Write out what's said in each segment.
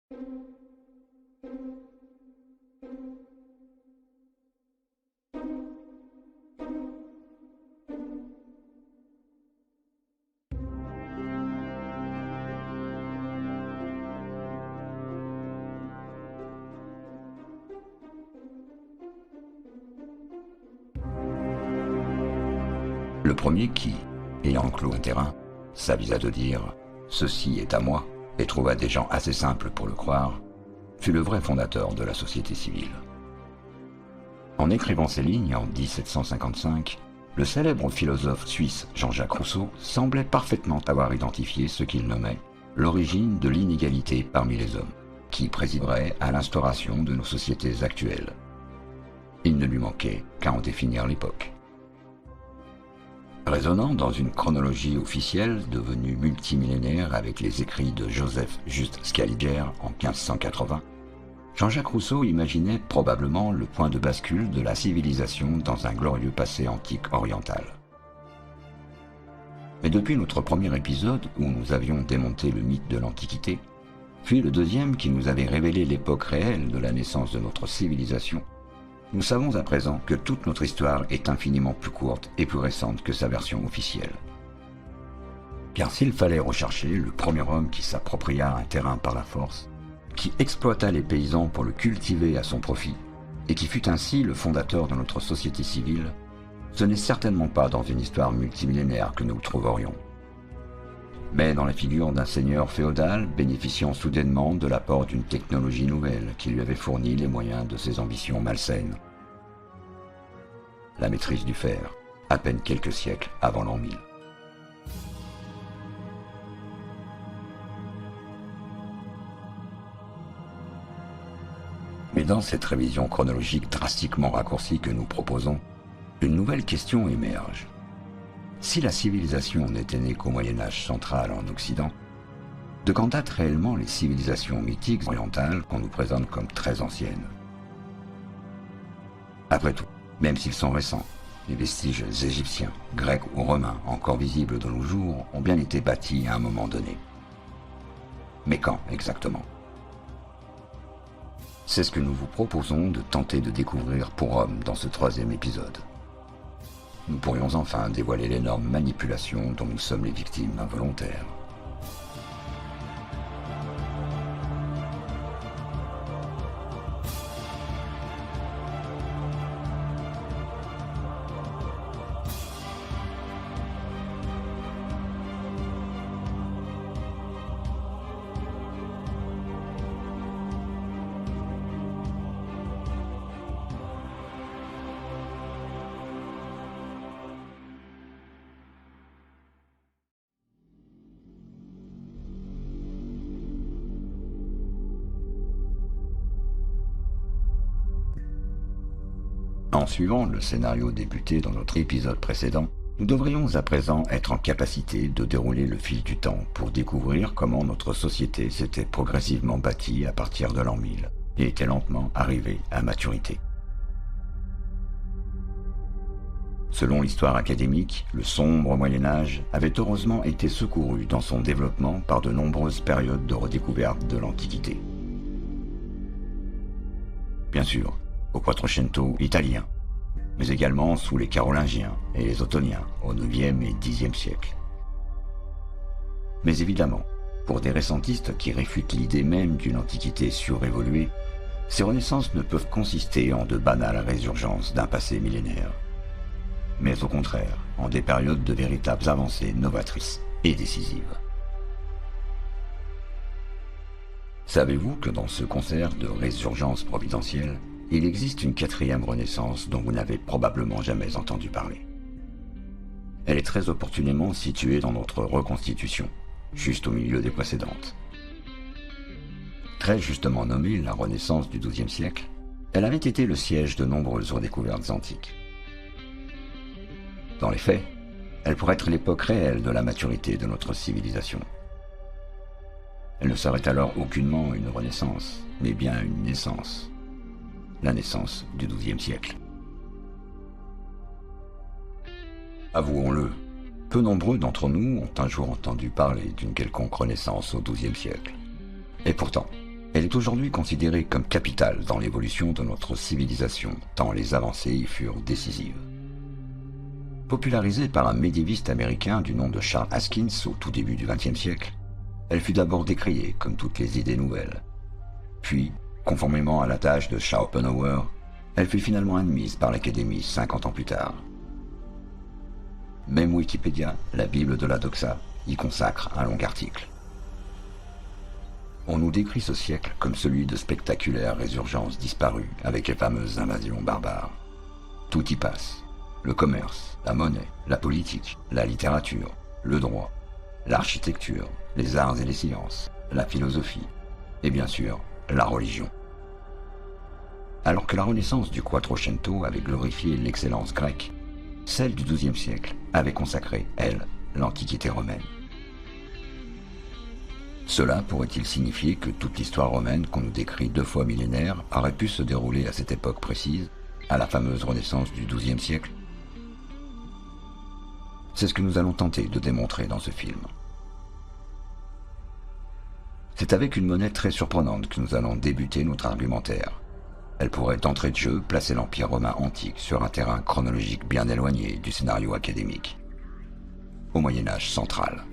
Le premier qui, ayant enclos un terrain, s'avisa de dire « Ceci est à moi » et trouva des gens assez simples pour le croire, fut le vrai fondateur de la société civile. En écrivant ces lignes en 1755, le célèbre philosophe suisse Jean-Jacques Rousseau semblait parfaitement avoir identifié ce qu'il nommait l'origine de l'inégalité parmi les hommes, qui présiderait à l'instauration de nos sociétés actuelles. Il ne lui manquait qu'à en définir l'époque. Résonnant dans une chronologie officielle devenue multimillénaire avec les écrits de Joseph Juste Scaliger en 1580, Jean-Jacques Rousseau imaginait probablement le point de bascule de la civilisation dans un glorieux passé antique oriental. Mais depuis notre premier épisode où nous avions démonté le mythe de l'Antiquité, puis le deuxième qui nous avait révélé l'époque réelle de la naissance de notre civilisation, nous savons à présent que toute notre histoire est infiniment plus courte et plus récente que sa version officielle. Car s'il fallait rechercher le premier homme qui s'appropria un terrain par la force, qui exploita les paysans pour le cultiver à son profit, et qui fut ainsi le fondateur de notre société civile, ce n'est certainement pas dans une histoire multimillénaire que nous le trouverions, mais dans la figure d'un seigneur féodal bénéficiant soudainement de l'apport d'une technologie nouvelle qui lui avait fourni les moyens de ses ambitions malsaines. La maîtrise du fer, à peine quelques siècles avant l'an 1000. Mais dans cette révision chronologique drastiquement raccourcie que nous proposons, une nouvelle question émerge. Si la civilisation n'était née qu'au Moyen-Âge central en Occident, de quand datent réellement les civilisations mythiques orientales qu'on nous présente comme très anciennes? Après tout, même s'ils sont récents, les vestiges égyptiens, grecs ou romains encore visibles de nos jours ont bien été bâtis à un moment donné. Mais quand exactement? C'est ce que nous vous proposons de tenter de découvrir pour Homme dans ce troisième épisode. Nous pourrions enfin dévoiler l'énorme manipulation dont nous sommes les victimes involontaires. En suivant le scénario débuté dans notre épisode précédent, nous devrions à présent être en capacité de dérouler le fil du temps pour découvrir comment notre société s'était progressivement bâtie à partir de l'an 1000 et était lentement arrivée à maturité. Selon l'histoire académique, le sombre Moyen-Âge avait heureusement été secouru dans son développement par de nombreuses périodes de redécouverte de l'Antiquité. Bien sûr, au Quattrocento italien, mais également sous les Carolingiens et les Ottoniens au IXe et Xe siècle. Mais évidemment, pour des récentistes qui réfutent l'idée même d'une antiquité surévoluée, ces renaissances ne peuvent consister en de banales résurgences d'un passé millénaire, mais au contraire en des périodes de véritables avancées novatrices et décisives. Savez-vous que dans ce concert de résurgences providentielles, il existe une quatrième renaissance dont vous n'avez probablement jamais entendu parler? Elle est très opportunément située dans notre reconstitution, juste au milieu des précédentes. Très justement nommée la Renaissance du XIIe siècle, elle avait été le siège de nombreuses redécouvertes antiques. Dans les faits, elle pourrait être l'époque réelle de la maturité de notre civilisation. Elle ne serait alors aucunement une renaissance, mais bien une naissance. La naissance du XIIe siècle. Avouons-le, peu nombreux d'entre nous ont un jour entendu parler d'une quelconque renaissance au XIIe siècle. Et pourtant, elle est aujourd'hui considérée comme capitale dans l'évolution de notre civilisation, tant les avancées y furent décisives. Popularisée par un médiéviste américain du nom de Charles Haskins au tout début du XXe siècle, elle fut d'abord décriée comme toutes les idées nouvelles. Puis, conformément à l'adage de Schopenhauer, elle fut finalement admise par l'Académie 50 ans plus tard. Même Wikipédia, la Bible de la doxa, y consacre un long article. On nous décrit ce siècle comme celui de spectaculaires résurgences disparues avec les fameuses invasions barbares. Tout y passe. Le commerce, la monnaie, la politique, la littérature, le droit, l'architecture, les arts et les sciences, la philosophie, et bien sûr, la religion. Alors que la Renaissance du Quattrocento avait glorifié l'excellence grecque, celle du XIIe siècle avait consacré, elle, l'Antiquité romaine. Cela pourrait-il signifier que toute l'histoire romaine qu'on nous décrit 2 fois millénaire aurait pu se dérouler à cette époque précise, à la fameuse Renaissance du XIIe siècle? C'est ce que nous allons tenter de démontrer dans ce film. C'est avec une monnaie très surprenante que nous allons débuter notre argumentaire. Elle pourrait d'entrée de jeu placer l'Empire romain antique sur un terrain chronologique bien éloigné du scénario académique, au Moyen-Âge central.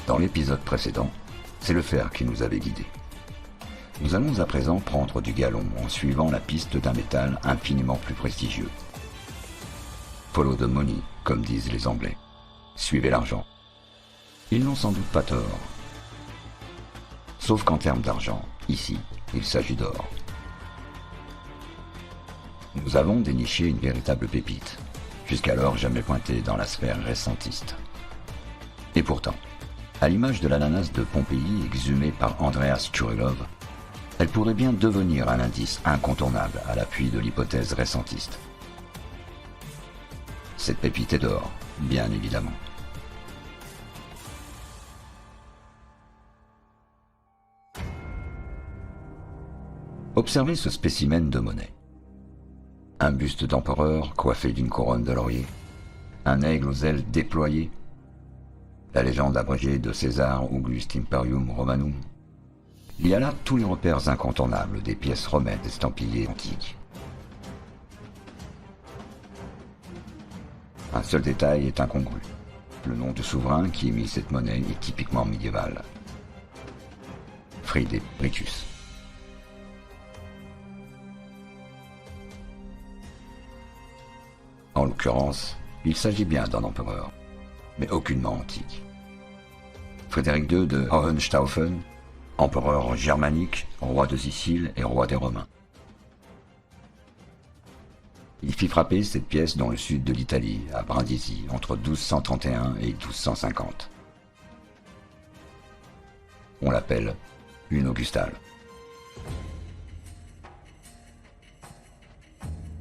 Dans l'épisode précédent, c'est le fer qui nous avait guidés. Nous allons à présent prendre du galon en suivant la piste d'un métal infiniment plus prestigieux. Follow the money, comme disent les Anglais. Suivez l'argent. Ils n'ont sans doute pas tort. Sauf qu'en termes d'argent, ici, il s'agit d'or. Nous avons déniché une véritable pépite, jusqu'alors jamais pointée dans la sphère récentiste. Et pourtant, à l'image de l'ananas de Pompéi exhumée par Andreas Tchourilov, elle pourrait bien devenir un indice incontournable à l'appui de l'hypothèse récentiste. Cette pépite est d'or, bien évidemment. Observez ce spécimen de monnaie. Un buste d'empereur coiffé d'une couronne de laurier, un aigle aux ailes déployées, la légende abrégée de César Auguste Imperium Romanum. Il y a là tous les repères incontournables des pièces romaines estampillées antiques. Un seul détail est incongru. Le nom du souverain qui émit cette monnaie est typiquement médiéval. Friderikus. En l'occurrence, il s'agit bien d'un empereur, mais aucunement antique. Frédéric II de Hohenstaufen, empereur germanique, roi de Sicile et roi des Romains. Il fit frapper cette pièce dans le sud de l'Italie, à Brindisi, entre 1231 et 1250. On l'appelle une augustale.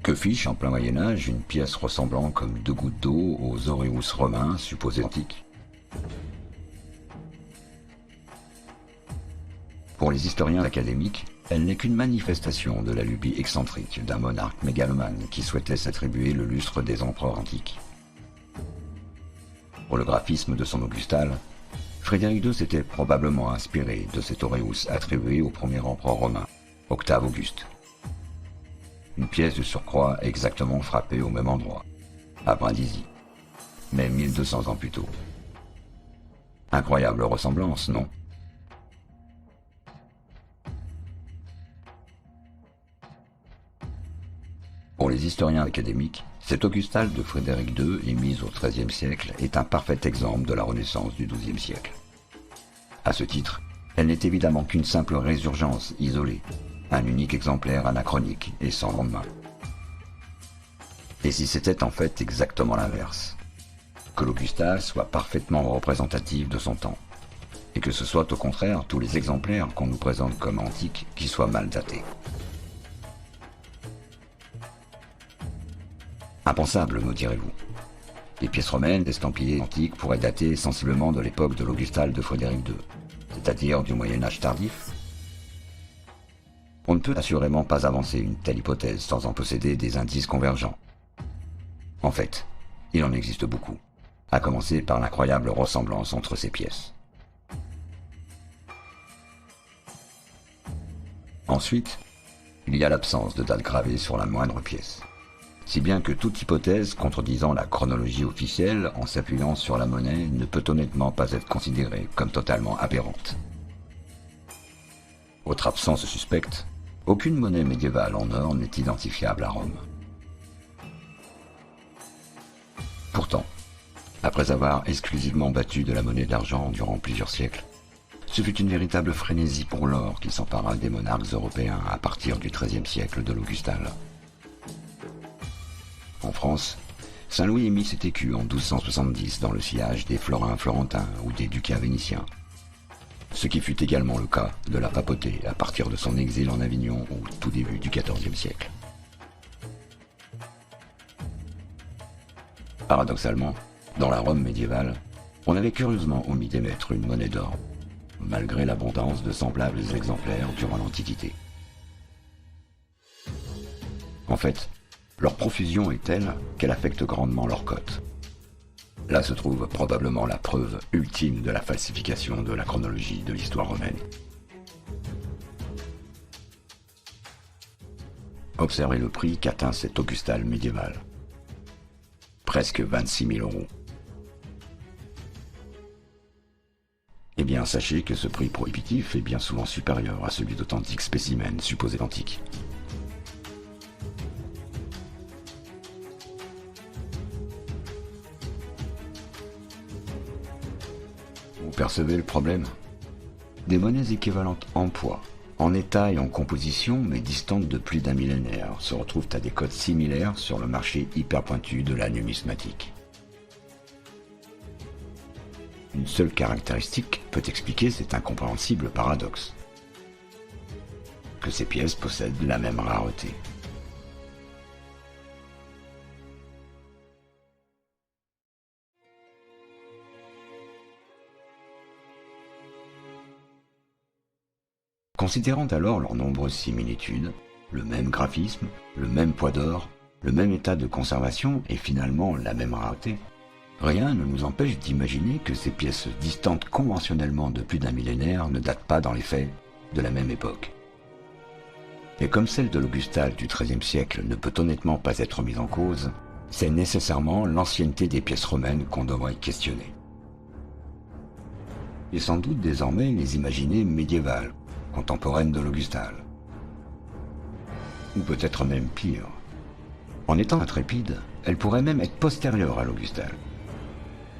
Que fiche en plein Moyen-Âge une pièce ressemblant comme 2 gouttes d'eau aux aureus romains supposés antiques? Pour les historiens académiques, elle n'est qu'une manifestation de la lubie excentrique d'un monarque mégalomane qui souhaitait s'attribuer le lustre des empereurs antiques. Pour le graphisme de son augustale, Frédéric II s'était probablement inspiré de cet aureus attribué au premier empereur romain, Octave Auguste. Une pièce de surcroît exactement frappée au même endroit, à Brindisi, mais 1200 ans plus tôt. Incroyable ressemblance, non? Pour les historiens académiques, cette augustale de Frédéric II, émise au XIIIe siècle, est un parfait exemple de la Renaissance du XIIe siècle. À ce titre, elle n'est évidemment qu'une simple résurgence isolée, un unique exemplaire anachronique et sans lendemain. Et si c'était en fait exactement l'inverse, que l'augustale soit parfaitement représentative de son temps, et que ce soit au contraire tous les exemplaires qu'on nous présente comme antiques qui soient mal datés. Impensable, me direz-vous. Les pièces romaines estampillées antiques pourraient dater sensiblement de l'époque de l'Augustal de Frédéric II, c'est-à-dire du Moyen-Âge tardif. On ne peut assurément pas avancer une telle hypothèse sans en posséder des indices convergents. En fait, il en existe beaucoup, à commencer par l'incroyable ressemblance entre ces pièces. Ensuite, il y a l'absence de date gravée sur la moindre pièce. Si bien que toute hypothèse contredisant la chronologie officielle en s'appuyant sur la monnaie ne peut honnêtement pas être considérée comme totalement aberrante. Autre absence suspecte, aucune monnaie médiévale en or n'est identifiable à Rome. Pourtant, après avoir exclusivement battu de la monnaie d'argent durant plusieurs siècles, ce fut une véritable frénésie pour l'or qui s'empara des monarques européens à partir du XIIIe siècle de l'Augustal. En France, Saint-Louis émit ses écus en 1270 dans le sillage des Florins florentins ou des ducats vénitiens. Ce qui fut également le cas de la papauté à partir de son exil en Avignon au tout début du XIVe siècle. Paradoxalement, dans la Rome médiévale, on avait curieusement omis d'émettre une monnaie d'or, malgré l'abondance de semblables exemplaires durant l'Antiquité. En fait, leur profusion est telle qu'elle affecte grandement leur cote. Là se trouve probablement la preuve ultime de la falsification de la chronologie de l'histoire romaine. Observez le prix qu'atteint cet Augustal médiéval. Presque 26 000 €. Eh bien, sachez que ce prix prohibitif est bien souvent supérieur à celui d'authentiques spécimens supposés antiques. Vous percevez le problème? Des monnaies équivalentes en poids, en état et en composition, mais distantes de plus d'un millénaire, se retrouvent à des cotes similaires sur le marché hyper pointu de la numismatique. Une seule caractéristique peut expliquer cet incompréhensible paradoxe: que ces pièces possèdent la même rareté. Considérant alors leurs nombreuses similitudes, le même graphisme, le même poids d'or, le même état de conservation et finalement la même rareté, rien ne nous empêche d'imaginer que ces pièces distantes conventionnellement de plus d'un millénaire ne datent pas dans les faits de la même époque. Et comme celle de l'Augustal du XIIIe siècle ne peut honnêtement pas être mise en cause, c'est nécessairement l'ancienneté des pièces romaines qu'on devrait questionner. Et sans doute désormais les imaginer médiévales, contemporaines de l'Augustal. Ou peut-être même pire. En étant intrépide, elle pourrait même être postérieure à l'Augustal,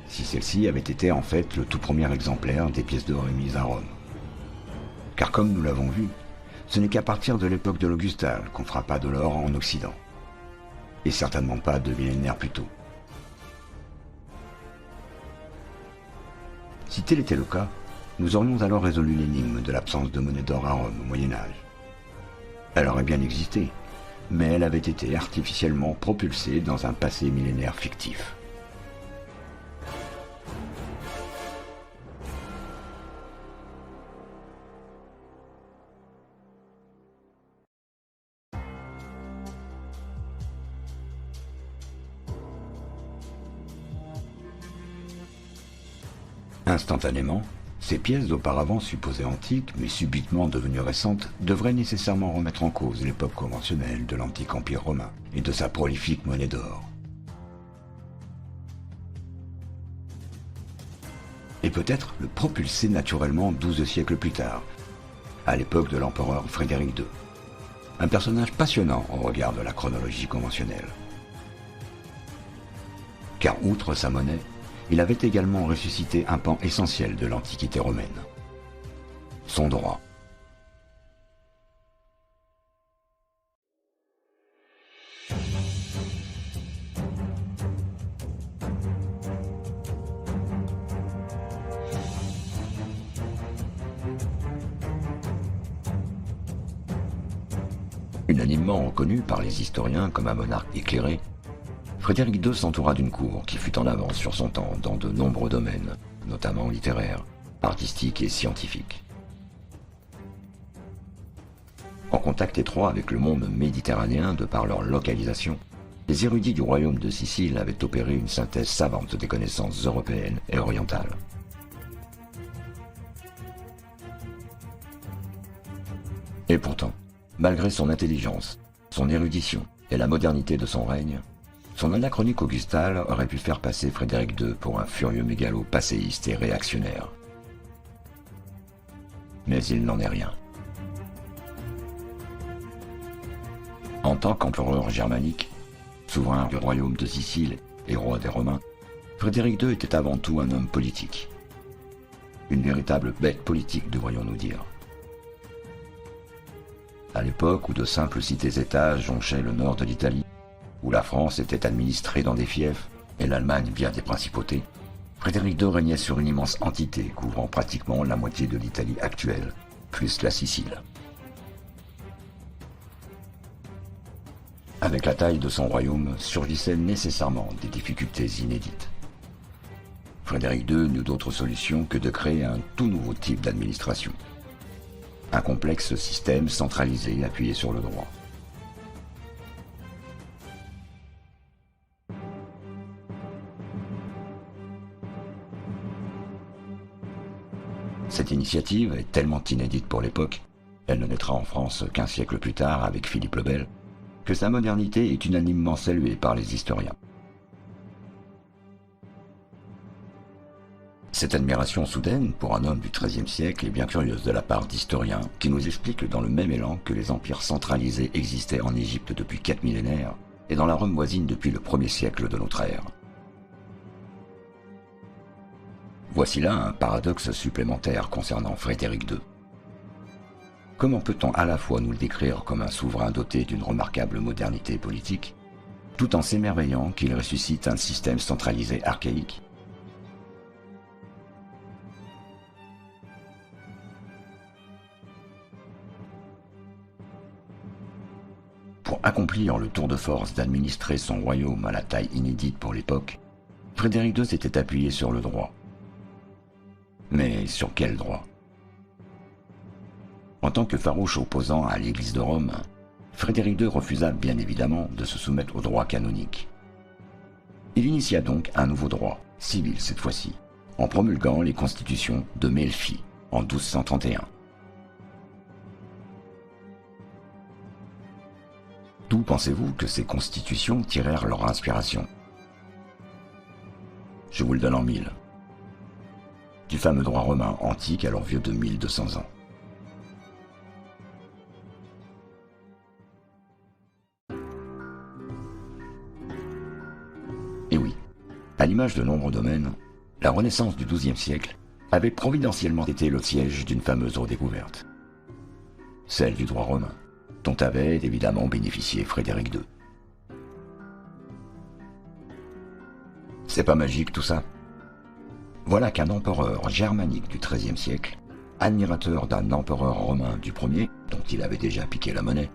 si celle-ci avait été en fait le tout premier exemplaire des pièces d'or émises à Rome. Car comme nous l'avons vu, ce n'est qu'à partir de l'époque de l'Augustal qu'on frappa de l'or en Occident, et certainement pas 2 millénaires plus tôt. Si tel était le cas, nous aurions alors résolu l'énigme de l'absence de monnaie d'or à Rome au Moyen-Âge. Elle aurait bien existé, mais elle avait été artificiellement propulsée dans un passé millénaire fictif. Instantanément, ces pièces auparavant supposées antiques, mais subitement devenues récentes, devraient nécessairement remettre en cause l'époque conventionnelle de l'antique empire romain et de sa prolifique monnaie d'or. Et peut-être le propulser naturellement 12 siècles plus tard, à l'époque de l'empereur Frédéric II. Un personnage passionnant au regard de la chronologie conventionnelle. Car outre sa monnaie, il avait également ressuscité un pan essentiel de l'Antiquité romaine: son droit. Unanimement reconnu par les historiens comme un monarque éclairé, Frédéric II s'entoura d'une cour qui fut en avance sur son temps dans de nombreux domaines, notamment littéraires, artistiques et scientifiques. En contact étroit avec le monde méditerranéen de par leur localisation, les érudits du royaume de Sicile avaient opéré une synthèse savante des connaissances européennes et orientales. Et pourtant, malgré son intelligence, son érudition et la modernité de son règne, son anachronique augustal aurait pu faire passer Frédéric II pour un furieux mégalo passéiste et réactionnaire. Mais il n'en est rien. En tant qu'empereur germanique, souverain du royaume de Sicile et roi des Romains, Frédéric II était avant tout un homme politique. Une véritable bête politique, devrions-nous dire. À l'époque où de simples cités-États jonchaient le nord de l'Italie, où la France était administrée dans des fiefs et l'Allemagne via des principautés, Frédéric II régnait sur une immense entité couvrant pratiquement la moitié de l'Italie actuelle, plus la Sicile. Avec la taille de son royaume surgissaient nécessairement des difficultés inédites. Frédéric II n'eut d'autre solution que de créer un tout nouveau type d'administration. Un complexe système centralisé appuyé sur le droit. Cette initiative est tellement inédite pour l'époque, elle ne naîtra en France qu'un siècle plus tard avec Philippe le Bel, que sa modernité est unanimement saluée par les historiens. Cette admiration soudaine pour un homme du XIIIe siècle est bien curieuse de la part d'historiens qui nous expliquent dans le même élan que les empires centralisés existaient en Égypte depuis 4 millénaires et dans la Rome voisine depuis le 1er siècle de notre ère. Voici là un paradoxe supplémentaire concernant Frédéric II. Comment peut-on à la fois nous le décrire comme un souverain doté d'une remarquable modernité politique, tout en s'émerveillant qu'il ressuscite un système centralisé archaïque? Pour accomplir le tour de force d'administrer son royaume à la taille inédite pour l'époque, Frédéric II s'était appuyé sur le droit. Mais sur quel droit? En tant que farouche opposant à l'Église de Rome, Frédéric II refusa bien évidemment de se soumettre au droit canonique. Il initia donc un nouveau droit, civil cette fois-ci, en promulguant les constitutions de Melfi en 1231. D'où pensez-vous que ces constitutions tirèrent leur inspiration? Je vous le donne en mille. Du fameux droit romain antique alors vieux de 1200 ans. Et oui, à l'image de nombreux domaines, la Renaissance du XIIe siècle avait providentiellement été le siège d'une fameuse redécouverte. Celle du droit romain, dont avait évidemment bénéficié Frédéric II. C'est pas magique tout ça? Voilà qu'un empereur germanique du XIIIe siècle, admirateur d'un empereur romain du premier, dont il avait déjà piqué la monnaie,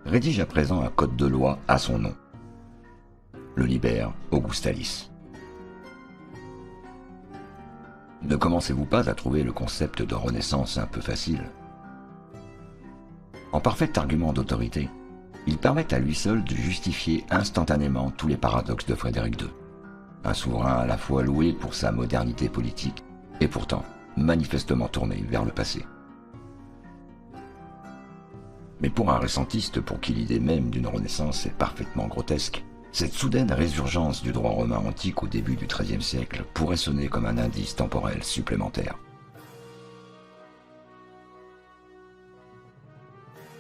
rédige à présent un code de loi à son nom. Le Liber Augustalis. Ne commencez-vous pas à trouver le concept de renaissance un peu facile? En parfait argument d'autorité, il permet à lui seul de justifier instantanément tous les paradoxes de Frédéric II. Un souverain à la fois loué pour sa modernité politique et pourtant manifestement tourné vers le passé. Mais pour un récentiste pour qui l'idée même d'une renaissance est parfaitement grotesque, cette soudaine résurgence du droit romain antique au début du XIIIe siècle pourrait sonner comme un indice temporel supplémentaire.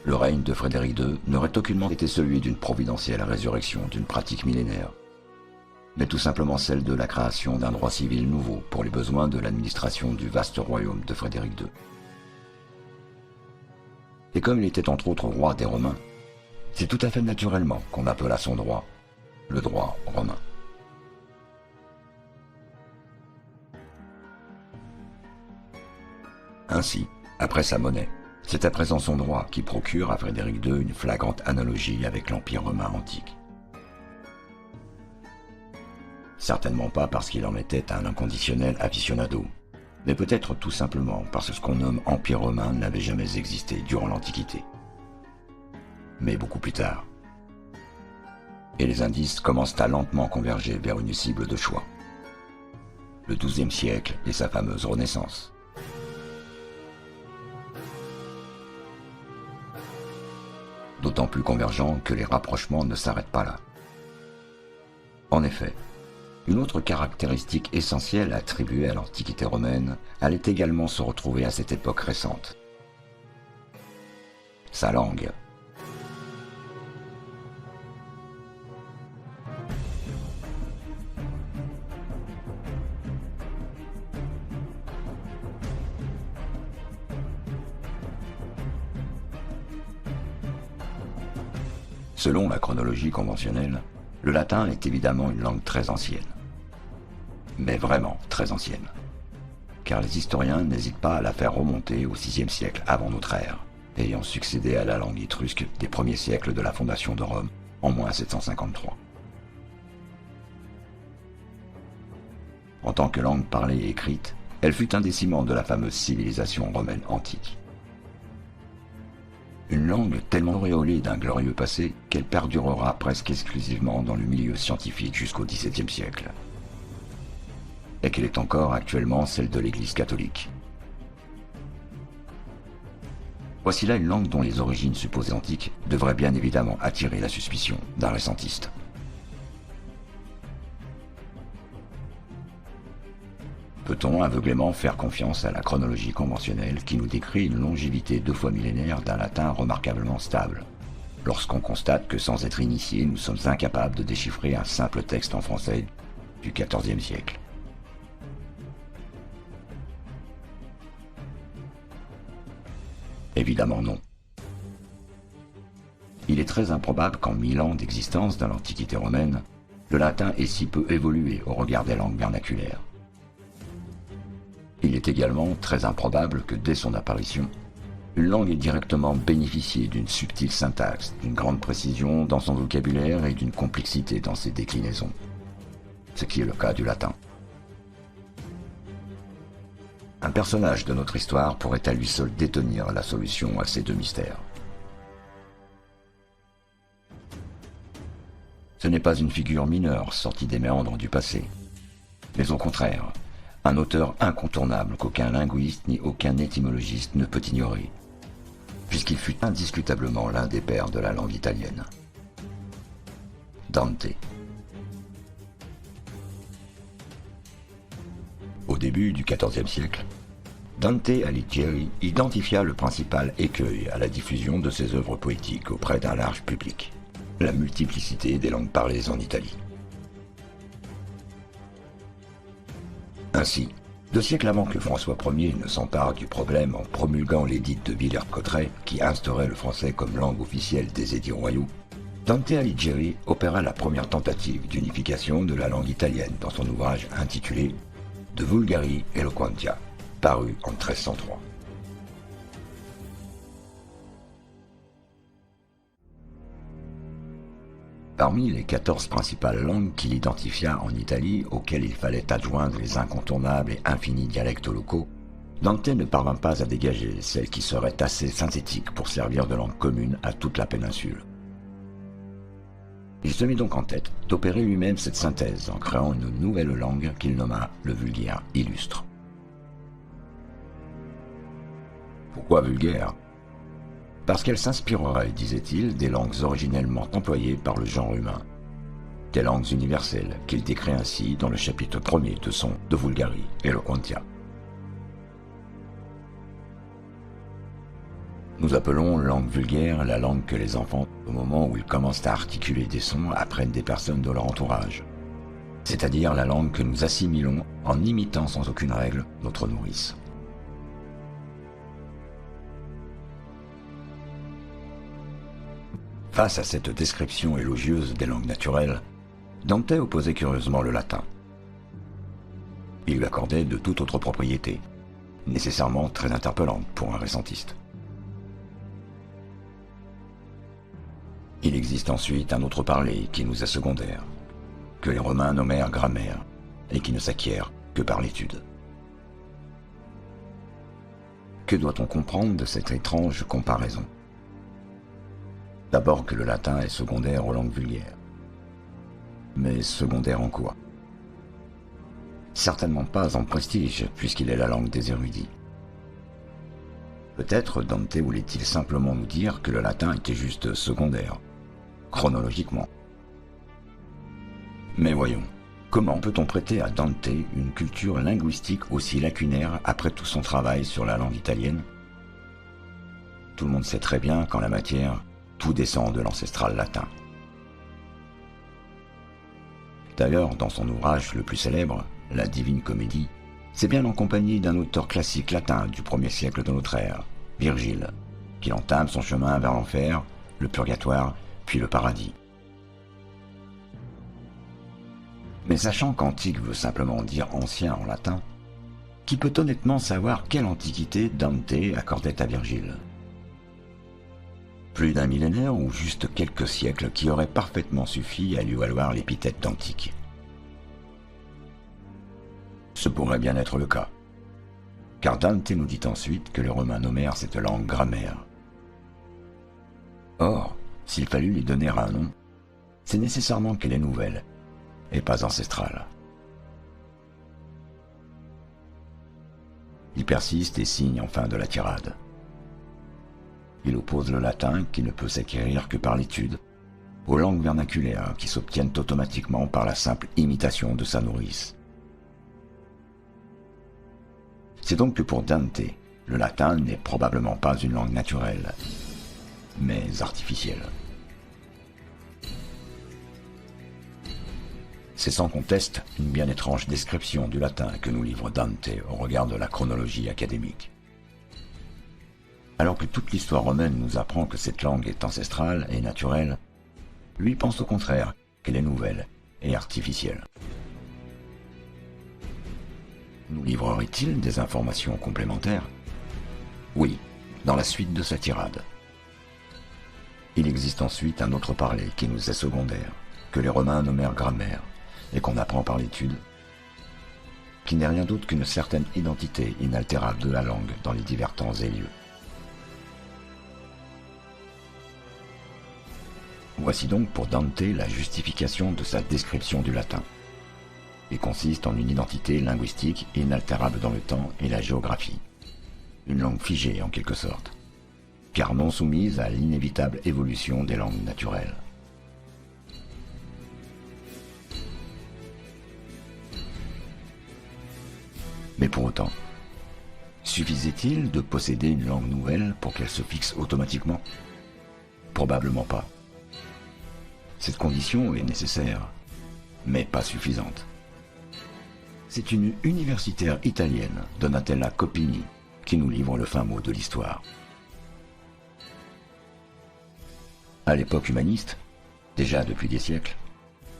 Le règne de Frédéric II n'aurait aucunement été celui d'une providentielle résurrection d'une pratique millénaire, mais tout simplement celle de la création d'un droit civil nouveau pour les besoins de l'administration du vaste royaume de Frédéric II. Et comme il était entre autres roi des Romains, c'est tout à fait naturellement qu'on appela son droit le droit romain. Ainsi, après sa monnaie, c'est à présent son droit qui procure à Frédéric II une flagrante analogie avec l'Empire romain antique. Certainement pas parce qu'il en était un inconditionnel aficionado, mais peut-être tout simplement parce que ce qu'on nomme Empire romain n'avait jamais existé durant l'Antiquité. Mais beaucoup plus tard. Et les indices commencent à lentement converger vers une cible de choix. Le XIIe siècle et sa fameuse Renaissance. D'autant plus convergents que les rapprochements ne s'arrêtent pas là. En effet, une autre caractéristique essentielle attribuée à l'Antiquité romaine allait également se retrouver à cette époque récente. Sa langue. Selon la chronologie conventionnelle, le latin est évidemment une langue très ancienne. Mais vraiment très ancienne. Car les historiens n'hésitent pas à la faire remonter au VIe siècle avant notre ère, ayant succédé à la langue étrusque des premiers siècles de la fondation de Rome, en moins 753. En tant que langue parlée et écrite, elle fut un des ciments de la fameuse civilisation romaine antique. Une langue tellement auréolée d'un glorieux passé qu'elle perdurera presque exclusivement dans le milieu scientifique jusqu'au XVIIe siècle. Et qu'elle est encore actuellement celle de l'Église catholique. Voici là une langue dont les origines supposées antiques devraient bien évidemment attirer la suspicion d'un récentiste. Peut-on aveuglément faire confiance à la chronologie conventionnelle qui nous décrit une longévité 2 fois millénaire d'un latin remarquablement stable, lorsqu'on constate que sans être initié, nous sommes incapables de déchiffrer un simple texte en français du XIVe siècle? Évidemment non. Il est très improbable qu'en 1000 ans d'existence dans l'Antiquité romaine, le latin ait si peu évolué au regard des langues vernaculaires. Il est également très improbable que dès son apparition, une langue ait directement bénéficié d'une subtile syntaxe, d'une grande précision dans son vocabulaire et d'une complexité dans ses déclinaisons, ce qui est le cas du latin. Un personnage de notre histoire pourrait à lui seul détenir la solution à ces deux mystères. Ce n'est pas une figure mineure sortie des méandres du passé, mais au contraire, un auteur incontournable qu'aucun linguiste ni aucun étymologiste ne peut ignorer, puisqu'il fut indiscutablement l'un des pères de la langue italienne. Dante. Au début du XIVe siècle, Dante Alighieri identifia le principal écueil à la diffusion de ses œuvres poétiques auprès d'un large public, la multiplicité des langues parlées en Italie. Ainsi, 2 siècles avant que François Ier ne s'empare du problème en promulguant l'édit de Villers-Cotterêts qui instaurait le français comme langue officielle des édits royaux, Dante Alighieri opéra la première tentative d'unification de la langue italienne dans son ouvrage intitulé De Vulgari Eloquentia, paru en 1303. Parmi les 14 principales langues qu'il identifia en Italie, auxquelles il fallait adjoindre les incontournables et infinis dialectes locaux, Dante ne parvint pas à dégager celle qui serait assez synthétique pour servir de langue commune à toute la péninsule. Il se mit donc en tête d'opérer lui-même cette synthèse en créant une nouvelle langue qu'il nomma le vulgaire illustre. Pourquoi vulgaire ? Parce qu'elle s'inspirerait, disait-il, des langues originellement employées par le genre humain, des langues universelles qu'il décrit ainsi dans le chapitre 1er de son De Vulgari Eloquentia. Nous appelons langue vulgaire la langue que les enfants, au moment où ils commencent à articuler des sons, apprennent des personnes de leur entourage, c'est-à-dire la langue que nous assimilons en imitant sans aucune règle notre nourrice. Face à cette description élogieuse des langues naturelles, Dante opposait curieusement le latin. Il lui accordait de toute autre propriété, nécessairement très interpellante pour un récentiste. Il existe ensuite un autre parler qui nous est secondaire, que les Romains nommèrent grammaire, et qui ne s'acquiert que par l'étude. Que doit-on comprendre de cette étrange comparaison? D'abord que le latin est secondaire aux langues vulgaires. Mais secondaire en quoi? Certainement pas en prestige, puisqu'il est la langue des érudits. Peut-être Dante voulait-il simplement nous dire que le latin était juste secondaire, chronologiquement. Mais voyons, comment peut-on prêter à Dante une culture linguistique aussi lacunaire après tout son travail sur la langue italienne? Tout le monde sait très bien qu'en la matière, tout descend de l'ancestral latin. D'ailleurs, dans son ouvrage le plus célèbre, La Divine Comédie, c'est bien en compagnie d'un auteur classique latin du 1er siècle de notre ère, Virgile, qu'il entame son chemin vers l'enfer, le purgatoire, puis le paradis. Mais sachant qu'antique veut simplement dire ancien en latin, qui peut honnêtement savoir quelle antiquité Dante accordait à Virgile? Plus d'un millénaire ou juste quelques siècles qui auraient parfaitement suffi à lui valoir l'épithète d'antique. Ce pourrait bien être le cas, car Dante nous dit ensuite que les Romains nommèrent cette langue grammaire. Or, s'il fallut lui donner un nom, c'est nécessairement qu'elle est nouvelle, et pas ancestrale. Il persiste et signe enfin de la tirade. Il oppose le latin, qui ne peut s'acquérir que par l'étude, aux langues vernaculaires qui s'obtiennent automatiquement par la simple imitation de sa nourrice. C'est donc que pour Dante, le latin n'est probablement pas une langue naturelle, mais artificielle. C'est sans conteste une bien étrange description du latin que nous livre Dante au regard de la chronologie académique. Alors que toute l'histoire romaine nous apprend que cette langue est ancestrale et naturelle, lui pense au contraire qu'elle est nouvelle et artificielle. Nous livrerait-il des informations complémentaires? Oui, dans la suite de sa tirade. Il existe ensuite un autre parler qui nous est secondaire, que les Romains nommèrent grammaire, et qu'on apprend par l'étude, qui n'est rien d'autre qu'une certaine identité inaltérable de la langue dans les divers temps et lieux. Voici donc pour Dante la justification de sa description du latin. Il consiste en une identité linguistique inaltérable dans le temps et la géographie. Une langue figée en quelque sorte, car non soumise à l'inévitable évolution des langues naturelles. Mais pour autant, suffisait-il de posséder une langue nouvelle pour qu'elle se fixe automatiquement? Probablement pas. Cette condition est nécessaire, mais pas suffisante. C'est une universitaire italienne, Donatella Copini, qui nous livre le fin mot de l'histoire. À l'époque humaniste, déjà depuis des siècles,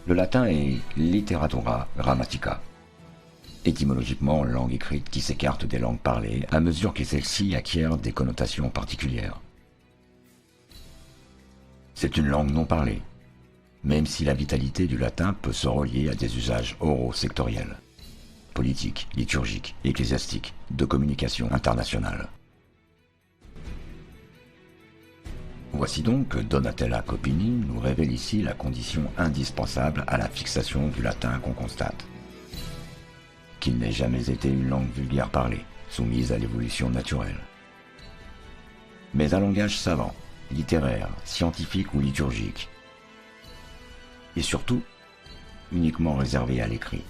le latin est literatura grammatica, étymologiquement langue écrite qui s'écarte des langues parlées à mesure que celles-ci acquièrent des connotations particulières. C'est une langue non parlée, même si la vitalité du latin peut se relier à des usages oraux sectoriels, politiques, liturgiques, ecclésiastiques, de communication internationale. Voici donc que Donatella Copini nous révèle ici la condition indispensable à la fixation du latin qu'on constate. Qu'il n'ait jamais été une langue vulgaire parlée, soumise à l'évolution naturelle, mais un langage savant, littéraire, scientifique ou liturgique, et surtout, uniquement réservé à l'écrit.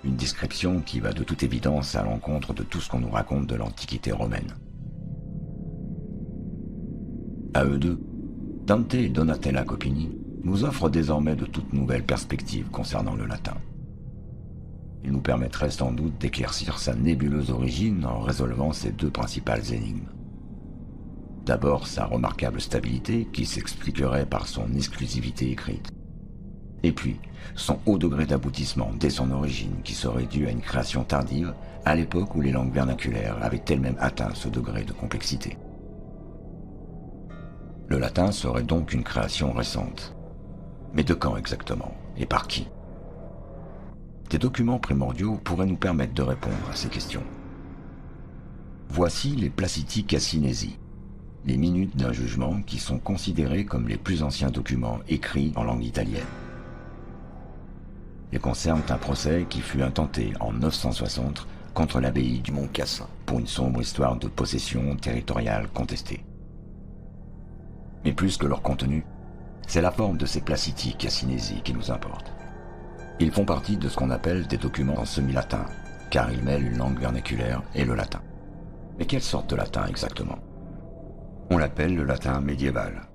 Une description qui va de toute évidence à l'encontre de tout ce qu'on nous raconte de l'Antiquité romaine. À eux deux, Dante et Donatella Copini nous offrent désormais de toutes nouvelles perspectives concernant le latin. Ils nous permettraient sans doute d'éclaircir sa nébuleuse origine en résolvant ces deux principales énigmes. D'abord sa remarquable stabilité qui s'expliquerait par son exclusivité écrite. Et puis son haut degré d'aboutissement dès son origine qui serait dû à une création tardive à l'époque où les langues vernaculaires avaient elles-mêmes atteint ce degré de complexité. Le latin serait donc une création récente. Mais de quand exactement? et par qui? Des documents primordiaux pourraient nous permettre de répondre à ces questions. Voici les Placiti Cassinesi, les minutes d'un jugement qui sont considérés comme les plus anciens documents écrits en langue italienne. Ils concernent un procès qui fut intenté en 960 contre l'abbaye du Mont Cassin pour une sombre histoire de possession territoriale contestée. Mais plus que leur contenu, c'est la forme de ces Placiti Cassinesi qui nous importe. Ils font partie de ce qu'on appelle des documents en semi-latin, car ils mêlent une langue vernaculaire et le latin. Mais quelle sorte de latin exactement? On l'appelle le latin médiéval.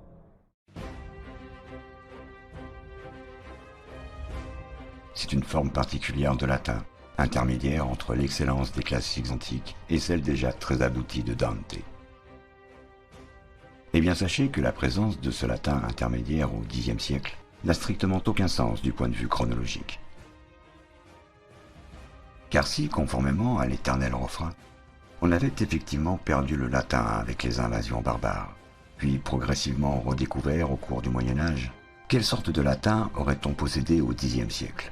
C'est une forme particulière de latin, intermédiaire entre l'excellence des classiques antiques et celle déjà très aboutie de Dante. Eh bien sachez que la présence de ce latin intermédiaire au Xe siècle n'a strictement aucun sens du point de vue chronologique. Car si, conformément à l'éternel refrain, on avait effectivement perdu le latin avec les invasions barbares, puis progressivement redécouvert au cours du Moyen-Âge, quelle sorte de latin aurait-on possédé au Xe siècle?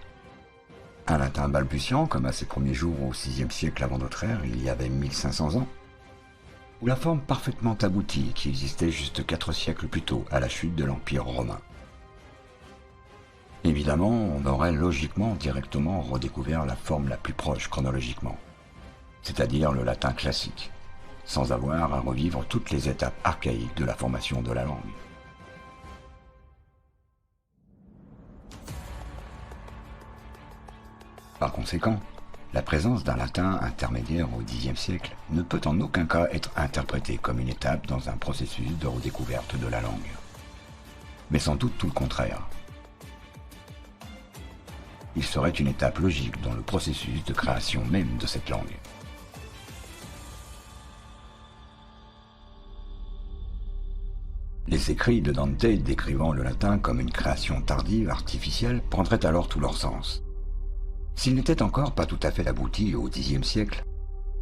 Un latin balbutiant, comme à ses premiers jours au VIe siècle avant notre ère, il y avait 1500 ans? Ou la forme parfaitement aboutie qui existait juste 4 siècles plus tôt, à la chute de l'Empire romain? Évidemment, on aurait logiquement directement redécouvert la forme la plus proche chronologiquement, c'est-à-dire le latin classique, sans avoir à revivre toutes les étapes archaïques de la formation de la langue. Par conséquent, la présence d'un latin intermédiaire au Xe siècle ne peut en aucun cas être interprétée comme une étape dans un processus de redécouverte de la langue. Mais sans doute tout le contraire. Il serait une étape logique dans le processus de création même de cette langue. Les écrits de Dante décrivant le latin comme une création tardive, artificielle, prendraient alors tout leur sens. S'il n'était encore pas tout à fait abouti au Xe siècle,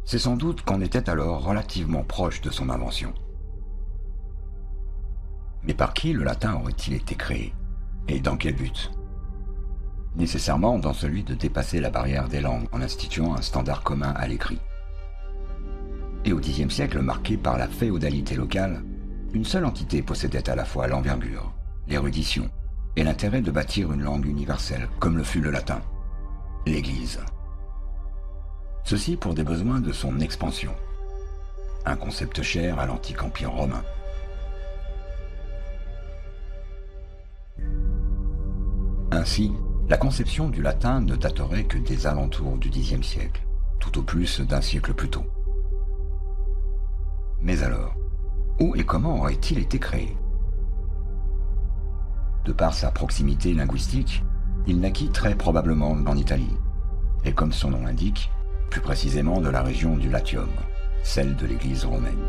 c'est sans doute qu'on était alors relativement proche de son invention. Mais par qui le latin aurait-il été créé? Et dans quel but? Nécessairement dans celui de dépasser la barrière des langues en instituant un standard commun à l'écrit. Et au Xe siècle, marqué par la féodalité locale, une seule entité possédait à la fois l'envergure, l'érudition et l'intérêt de bâtir une langue universelle comme le fut le latin, l'Église. Ceci pour des besoins de son expansion, un concept cher à l'antique empire romain. Ainsi, la conception du latin ne daterait que des alentours du Xe siècle, tout au plus d'un siècle plus tôt. Mais alors, où et comment aurait-il été créé? De par sa proximité linguistique, il naquit très probablement en Italie, et comme son nom l'indique, plus précisément de la région du Latium, celle de l'Église romaine.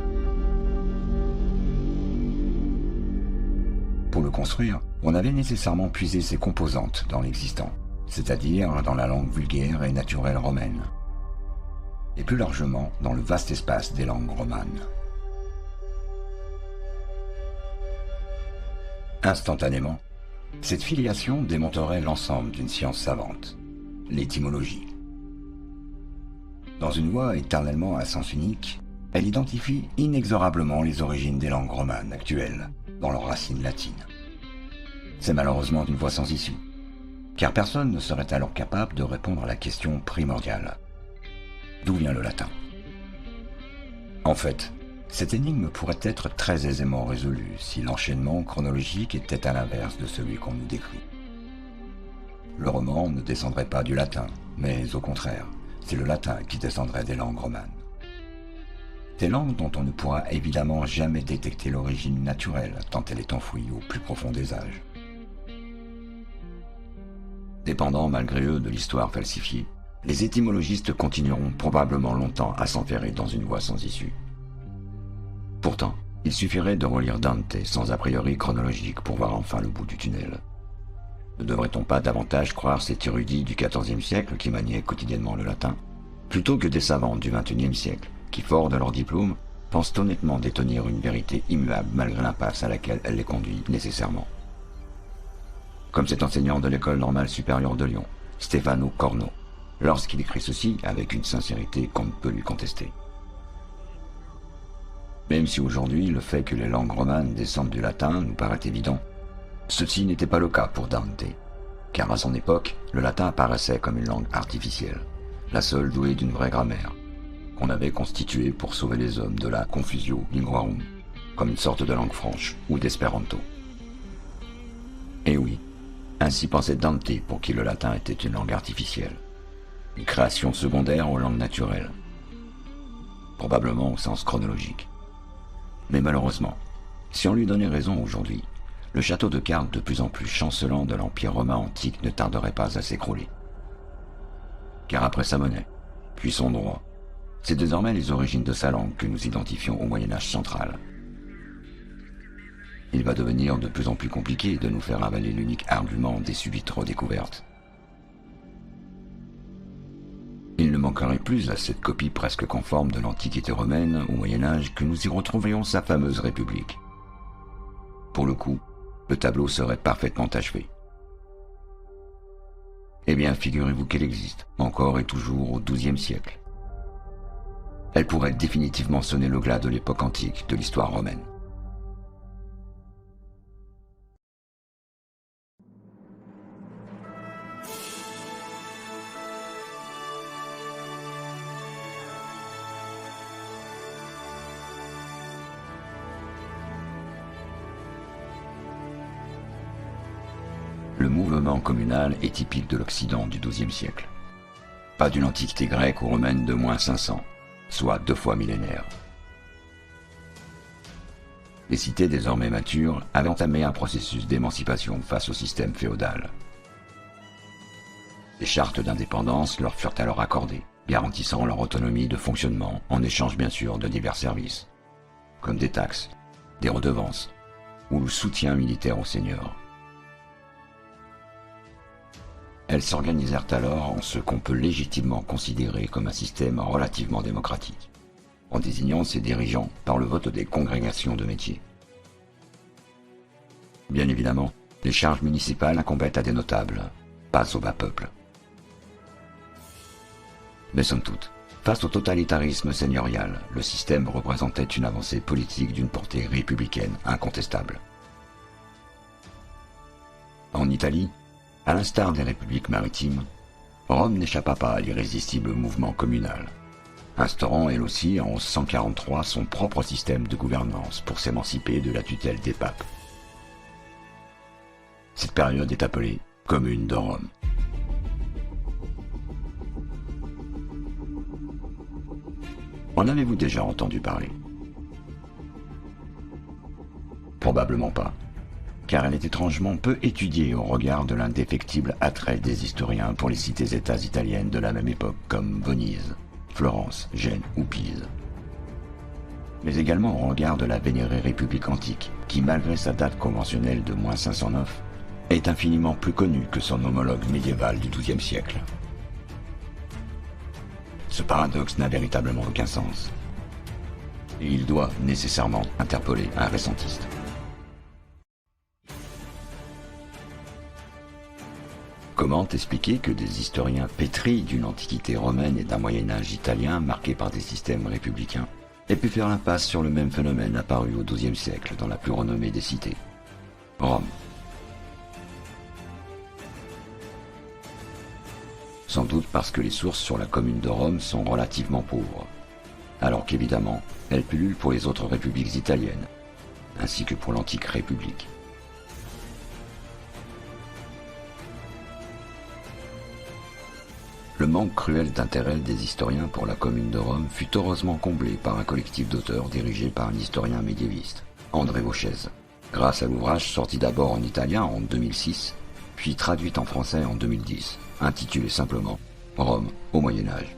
Pour le construire, on avait nécessairement puisé ses composantes dans l'existant, c'est-à-dire dans la langue vulgaire et naturelle romaine, et plus largement dans le vaste espace des langues romanes. Instantanément, cette filiation démontrerait l'ensemble d'une science savante, l'étymologie. Dans une voie éternellement à sens unique, elle identifie inexorablement les origines des langues romanes actuelles dans leurs racines latines. C'est malheureusement une voie sans issue, car personne ne serait alors capable de répondre à la question primordiale. D'où vient le latin? En fait, cette énigme pourrait être très aisément résolue si l'enchaînement chronologique était à l'inverse de celui qu'on nous décrit. Le roman ne descendrait pas du latin, mais au contraire, c'est le latin qui descendrait des langues romanes. Des langues dont on ne pourra évidemment jamais détecter l'origine naturelle, tant elle est enfouie au plus profond des âges. Dépendant malgré eux de l'histoire falsifiée, les étymologistes continueront probablement longtemps à s'enferrer dans une voie sans issue. Pourtant, il suffirait de relire Dante sans a priori chronologique pour voir enfin le bout du tunnel. Ne devrait-on pas davantage croire cet érudit du XIVe siècle qui maniait quotidiennement le latin, plutôt que des savants du XXIe siècle qui, forts de leur diplôme, pensent honnêtement détenir une vérité immuable malgré l'impasse à laquelle elle les conduit nécessairement? comme cet enseignant de l'école normale supérieure de Lyon, Stefano Corno, lorsqu'il écrit ceci avec une sincérité qu'on ne peut lui contester. Même si aujourd'hui le fait que les langues romanes descendent du latin nous paraît évident, ceci n'était pas le cas pour Dante, car à son époque, le latin apparaissait comme une langue artificielle, la seule douée d'une vraie grammaire, qu'on avait constituée pour sauver les hommes de la confusio linguarum, comme une sorte de langue franche ou d'espéranto. Et oui, ainsi pensait Dante pour qui le latin était une langue artificielle, une création secondaire aux langues naturelles, probablement au sens chronologique. Mais malheureusement, si on lui donnait raison aujourd'hui, le château de cartes de plus en plus chancelant de l'Empire romain antique ne tarderait pas à s'écrouler. Car après sa monnaie, puis son droit, c'est désormais les origines de sa langue que nous identifions au Moyen-Âge central. Il va devenir de plus en plus compliqué de nous faire avaler l'unique argument des subites redécouvertes. Il ne manquerait plus à cette copie presque conforme de l'Antiquité romaine au Moyen-Âge que nous y retrouverions sa fameuse République. Pour le coup, le tableau serait parfaitement achevé. Eh bien, figurez-vous qu'elle existe, encore et toujours au XIIe siècle. Elle pourrait définitivement sonner le glas de l'époque antique de l'histoire romaine. Le mouvement communal est typique de l'Occident du XIIe siècle. Pas d'une antiquité grecque ou romaine de moins 500, soit 2 fois millénaire. Les cités désormais matures avaient entamé un processus d'émancipation face au système féodal. Des chartes d'indépendance leur furent alors accordées, garantissant leur autonomie de fonctionnement en échange bien sûr de divers services, comme des taxes, des redevances ou le soutien militaire aux seigneurs. Elles s'organisèrent alors en ce qu'on peut légitimement considérer comme un système relativement démocratique, en désignant ses dirigeants par le vote des congrégations de métiers. Bien évidemment, les charges municipales incombaient à des notables, pas au bas peuple. Mais somme toute, face au totalitarisme seigneurial, le système représentait une avancée politique d'une portée républicaine incontestable. En Italie, à l'instar des républiques maritimes, Rome n'échappa pas à l'irrésistible mouvement communal, instaurant elle aussi en 1143 son propre système de gouvernance pour s'émanciper de la tutelle des papes. Cette période est appelée Commune de Rome. En avez-vous déjà entendu parler? Probablement pas, car elle est étrangement peu étudiée au regard de l'indéfectible attrait des historiens pour les cités-États italiennes de la même époque comme Venise, Florence, Gênes ou Pise. Mais également au regard de la vénérée République antique, qui malgré sa date conventionnelle de moins 509, est infiniment plus connue que son homologue médiéval du XIIe siècle. Ce paradoxe n'a véritablement aucun sens, et il doit nécessairement interpeller un récentiste. Comment expliquer que des historiens pétris d'une antiquité romaine et d'un Moyen-Âge italien marqué par des systèmes républicains aient pu faire l'impasse sur le même phénomène apparu au XIIe siècle dans la plus renommée des cités, Rome? Sans doute parce que les sources sur la commune de Rome sont relativement pauvres, alors qu'évidemment, elles pullulent pour les autres républiques italiennes, ainsi que pour l'antique République. Le manque cruel d'intérêt des historiens pour la commune de Rome fut heureusement comblé par un collectif d'auteurs dirigé par un historien médiéviste, André Vauchèze, grâce à l'ouvrage sorti d'abord en italien en 2006, puis traduit en français en 2010, intitulé simplement « Rome au Moyen-Âge ».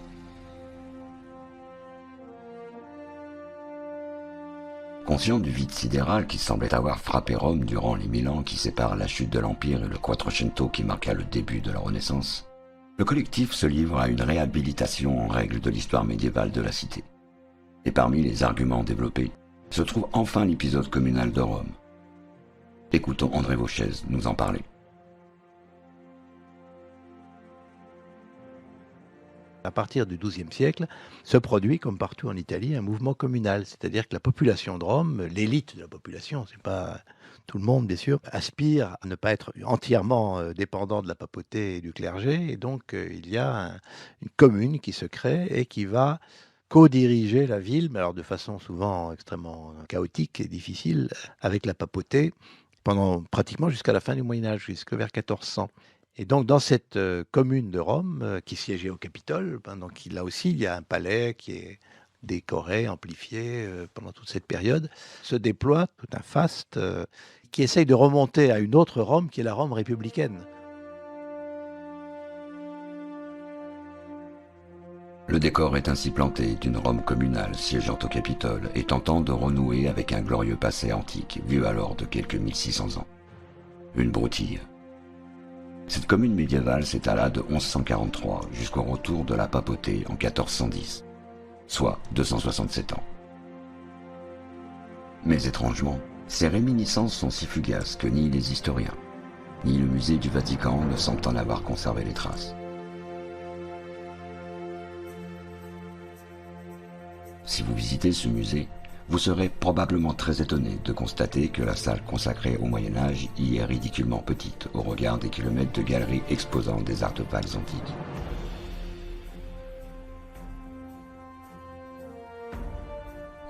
Conscient du vide sidéral qui semblait avoir frappé Rome durant les 1000 ans qui séparent la chute de l'Empire et le Quattrocento qui marqua le début de la Renaissance, le collectif se livre à une réhabilitation en règle de l'histoire médiévale de la cité. Et parmi les arguments développés, se trouve enfin l'épisode communal de Rome. Écoutons André Vauchèze nous en parler. À partir du XIIe siècle, se produit, comme partout en Italie, un mouvement communal. C'est-à-dire que la population de Rome, l'élite de la population, c'est pas tout le monde bien sûr, aspire à ne pas être entièrement dépendant de la papauté et du clergé. Et donc il y a une commune qui se crée et qui va co-diriger la ville, mais alors de façon souvent extrêmement chaotique et difficile, avec la papauté, pendant pratiquement jusqu'à la fin du Moyen Âge, jusque vers 1400. Et donc dans cette commune de Rome, qui siégeait au Capitole, ben, donc là aussi il y a un palais qui est décoré, amplifié pendant toute cette période, se déploie tout un faste qui essaye de remonter à une autre Rome qui est la Rome républicaine. Le décor est ainsi planté d'une Rome communale siégeant au Capitole et tentant de renouer avec un glorieux passé antique vu alors de quelques 1600 ans. Une broutille. Cette commune médiévale s'étala de 1143 jusqu'au retour de la papauté en 1410, soit 267 ans. Mais étrangement, ces réminiscences sont si fugaces que ni les historiens, ni le musée du Vatican ne semblent en avoir conservé les traces. Si vous visitez ce musée, vous serez probablement très étonné de constater que la salle consacrée au Moyen-Âge y est ridiculement petite au regard des kilomètres de galeries exposant des artefacts antiques.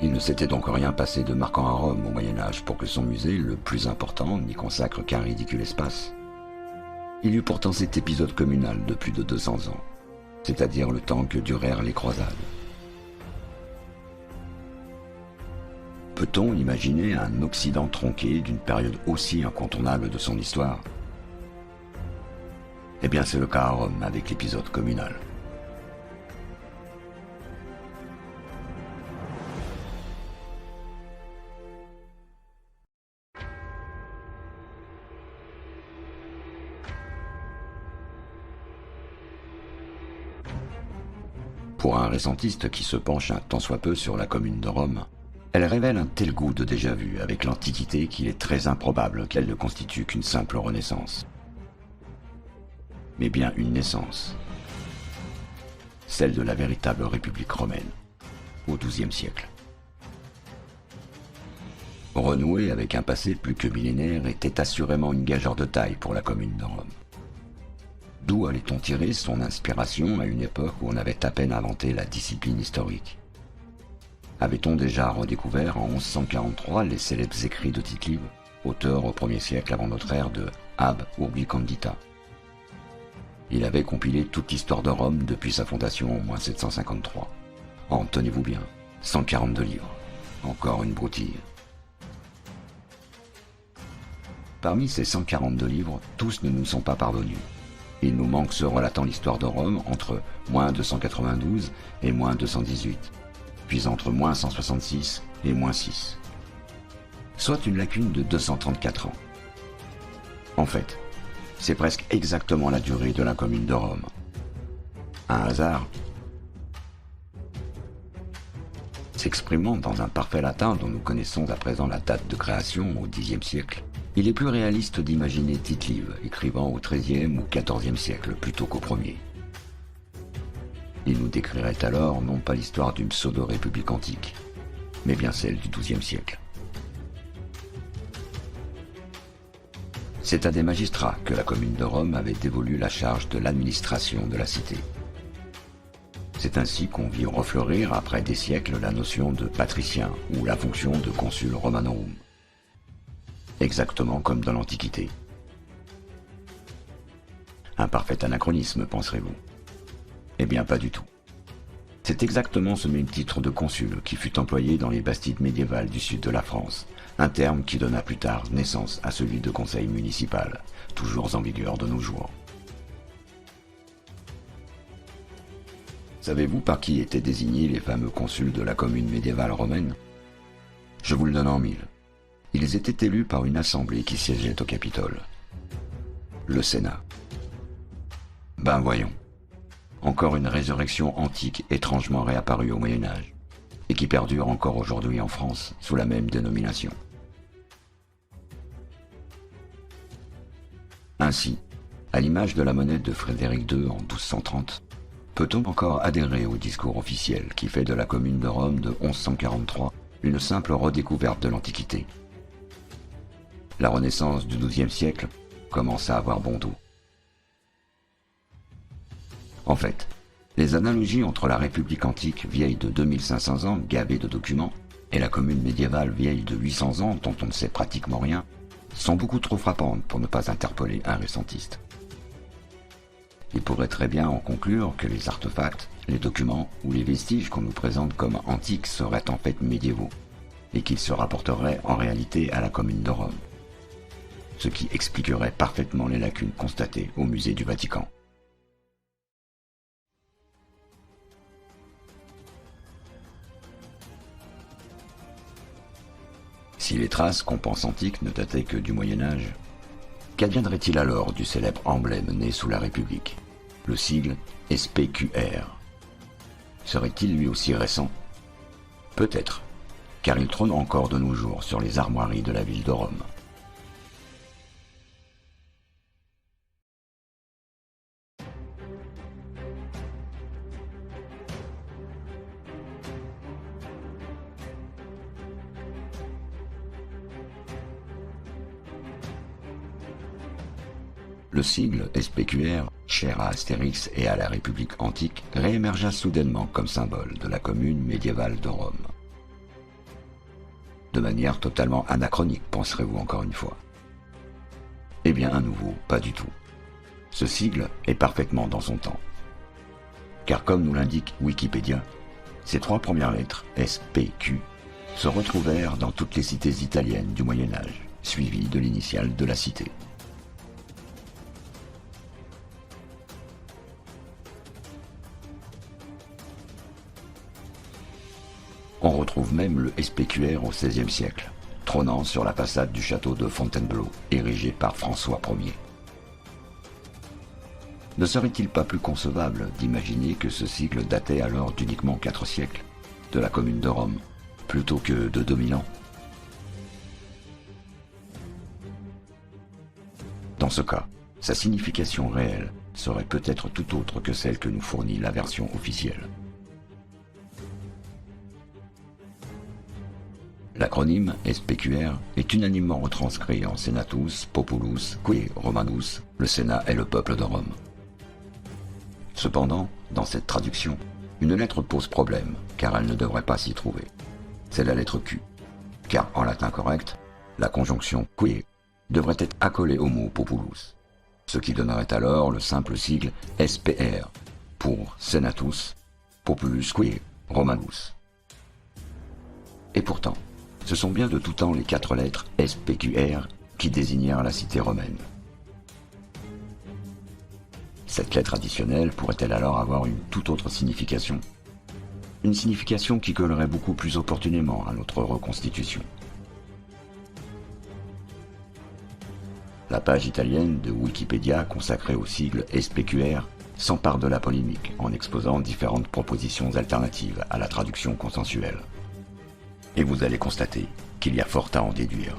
Il ne s'était donc rien passé de marquant à Rome au Moyen-Âge pour que son musée, le plus important, n'y consacre qu'un ridicule espace. Il y eut pourtant cet épisode communal de plus de 200 ans, c'est-à-dire le temps que durèrent les croisades. Peut-on imaginer un Occident tronqué d'une période aussi incontournable de son histoire? Eh bien, c'est le cas à Rome avec l'épisode communal. Pour un récentiste qui se penche un tant soit peu sur la commune de Rome, elle révèle un tel goût de déjà-vu avec l'Antiquité qu'il est très improbable qu'elle ne constitue qu'une simple renaissance. Mais bien une naissance, celle de la véritable République romaine, au XIIe siècle. Renouer avec un passé plus que millénaire était assurément une gageure de taille pour la commune de Rome. D'où allait-on tirer son inspiration à une époque où on avait à peine inventé la discipline historique? Avait-on déjà redécouvert en 1143 les célèbres écrits de Tite-Live, auteur au 1er siècle avant notre ère de Ab Urbi Condita? Il avait compilé toute l'histoire de Rome depuis sa fondation en -753. En tenez-vous bien, 142 livres. Encore une broutille. Parmi ces 142 livres, tous ne nous sont pas parvenus. Il nous manque ceux relatant l'histoire de Rome entre -292 et -218. Puis entre -166 et -6, soit une lacune de 234 ans. En fait, c'est presque exactement la durée de la commune de Rome. Un hasard? S'exprimant dans un parfait latin dont nous connaissons à présent la date de création au Xe siècle, il est plus réaliste d'imaginer Tite-Live écrivant au XIIIe ou XIVe siècle plutôt qu'au premier. Il nous décrirait alors non pas l'histoire d'une pseudo-république antique, mais bien celle du XIIe siècle. C'est à des magistrats que la commune de Rome avait dévolu la charge de l'administration de la cité. C'est ainsi qu'on vit refleurir après des siècles la notion de patricien ou la fonction de consul romanorum. Exactement comme dans l'Antiquité. Un parfait anachronisme, penserez-vous? Eh bien, pas du tout. C'est exactement ce même titre de consul qui fut employé dans les bastides médiévales du sud de la France, un terme qui donna plus tard naissance à celui de conseil municipal, toujours en vigueur de nos jours. Savez-vous par qui étaient désignés les fameux consuls de la commune médiévale romaine? Je vous le donne en mille. Ils étaient élus par une assemblée qui siégeait au Capitole. Le Sénat. Ben voyons. Encore une résurrection antique étrangement réapparue au Moyen-Âge, et qui perdure encore aujourd'hui en France sous la même dénomination. Ainsi, à l'image de la monnaie de Frédéric II en 1230, Peut-on encore adhérer au discours officiel qui fait de la commune de Rome de 1143 une simple redécouverte de l'Antiquité? La Renaissance du XIIe siècle commence à avoir bon dos. En fait, les analogies entre la République antique vieille de 2500 ans, gavée de documents, et la commune médiévale vieille de 800 ans, dont on ne sait pratiquement rien, sont beaucoup trop frappantes pour ne pas interpeller un récentiste. Il pourrait très bien en conclure que les artefacts, les documents ou les vestiges qu'on nous présente comme antiques seraient en fait médiévaux, et qu'ils se rapporteraient en réalité à la commune de Rome. Ce qui expliquerait parfaitement les lacunes constatées au musée du Vatican. Si les traces qu'on pense antiques ne dataient que du Moyen-Âge, qu'adviendrait-il alors du célèbre emblème né sous la République, le sigle SPQR? Serait-il lui aussi récent? Peut-être, car il trône encore de nos jours sur les armoiries de la ville de Rome. Le sigle SPQR, cher à Astérix et à la République antique, réémergea soudainement comme symbole de la commune médiévale de Rome. De manière totalement anachronique, penserez-vous encore une fois. Eh bien, à nouveau, pas du tout. Ce sigle est parfaitement dans son temps. Car comme nous l'indique Wikipédia, ces trois premières lettres, SPQ, se retrouvèrent dans toutes les cités italiennes du Moyen-Âge, suivies de l'initiale de la cité. On retrouve même le SPQR au XVIe siècle, trônant sur la façade du château de Fontainebleau, érigé par François Ier. Ne serait-il pas plus concevable d'imaginer que ce sigle datait alors d'uniquement 4 siècles, de la commune de Rome, plutôt que de 2000 ans? Dans ce cas, sa signification réelle serait peut-être tout autre que celle que nous fournit la version officielle. L'acronyme SPQR est unanimement retranscrit en Senatus Populus Qui Romanus, le Sénat est le peuple de Rome. Cependant, dans cette traduction, une lettre pose problème, car elle ne devrait pas s'y trouver. C'est la lettre Q, car en latin correct, la conjonction Qui devrait être accolée au mot Populus, ce qui donnerait alors le simple sigle SPR pour Senatus Populus Qui Romanus. Et pourtant, ce sont bien de tout temps les 4 lettres SPQR qui désignèrent la cité romaine. Cette lettre additionnelle pourrait-elle alors avoir une toute autre signification? Une signification qui collerait beaucoup plus opportunément à notre reconstitution. La page italienne de Wikipédia consacrée au sigle SPQR s'empare de la polémique en exposant différentes propositions alternatives à la traduction consensuelle. Et vous allez constater qu'il y a fort à en déduire.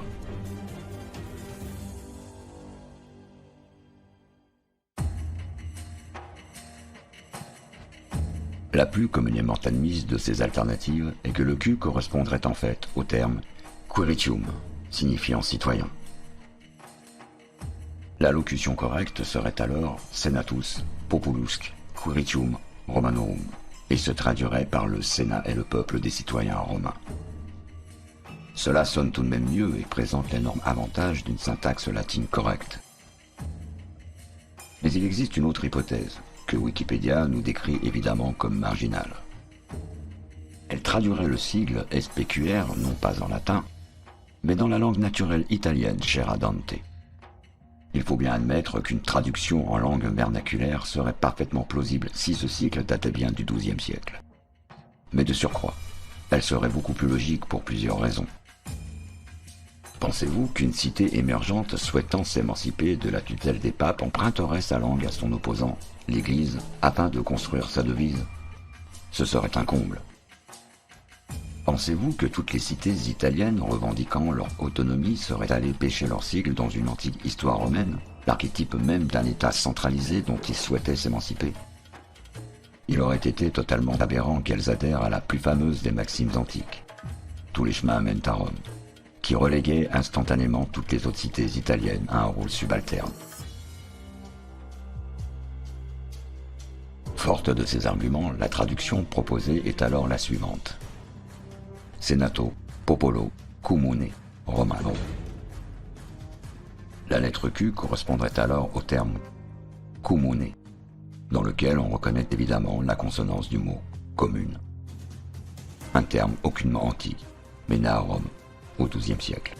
La plus communément admise de ces alternatives est que le Q correspondrait en fait au terme quiritium, signifiant citoyen. La locution correcte serait alors Senatus Populusque Quiritium Romanorum et se traduirait par le Sénat est le peuple des citoyens romains. Cela sonne tout de même mieux et présente l'énorme avantage d'une syntaxe latine correcte. Mais il existe une autre hypothèse, que Wikipédia nous décrit évidemment comme marginale. Elle traduirait le sigle SPQR non pas en latin, mais dans la langue naturelle italienne chère à Dante. Il faut bien admettre qu'une traduction en langue vernaculaire serait parfaitement plausible si ce sigle datait bien du XIIe siècle. Mais de surcroît, elle serait beaucoup plus logique pour plusieurs raisons. Pensez-vous qu'une cité émergente souhaitant s'émanciper de la tutelle des papes emprunterait sa langue à son opposant, l'Église, afin de construire sa devise? Ce serait un comble. Pensez-vous que toutes les cités italiennes revendiquant leur autonomie seraient allées pêcher leur sigle dans une antique histoire romaine, l'archétype même d'un État centralisé dont ils souhaitaient s'émanciper? Il aurait été totalement aberrant qu'elles adhèrent à la plus fameuse des maximes antiques. Tous les chemins mènent à Rome, qui reléguait instantanément toutes les autres cités italiennes à un rôle subalterne. Forte de ces arguments, la traduction proposée est alors la suivante. Senato, Popolo, Comune, Romano. La lettre Q correspondrait alors au terme Comune, dans lequel on reconnaît évidemment la consonance du mot commune. Un terme aucunement antique, mais né à Rome au XIIe siècle.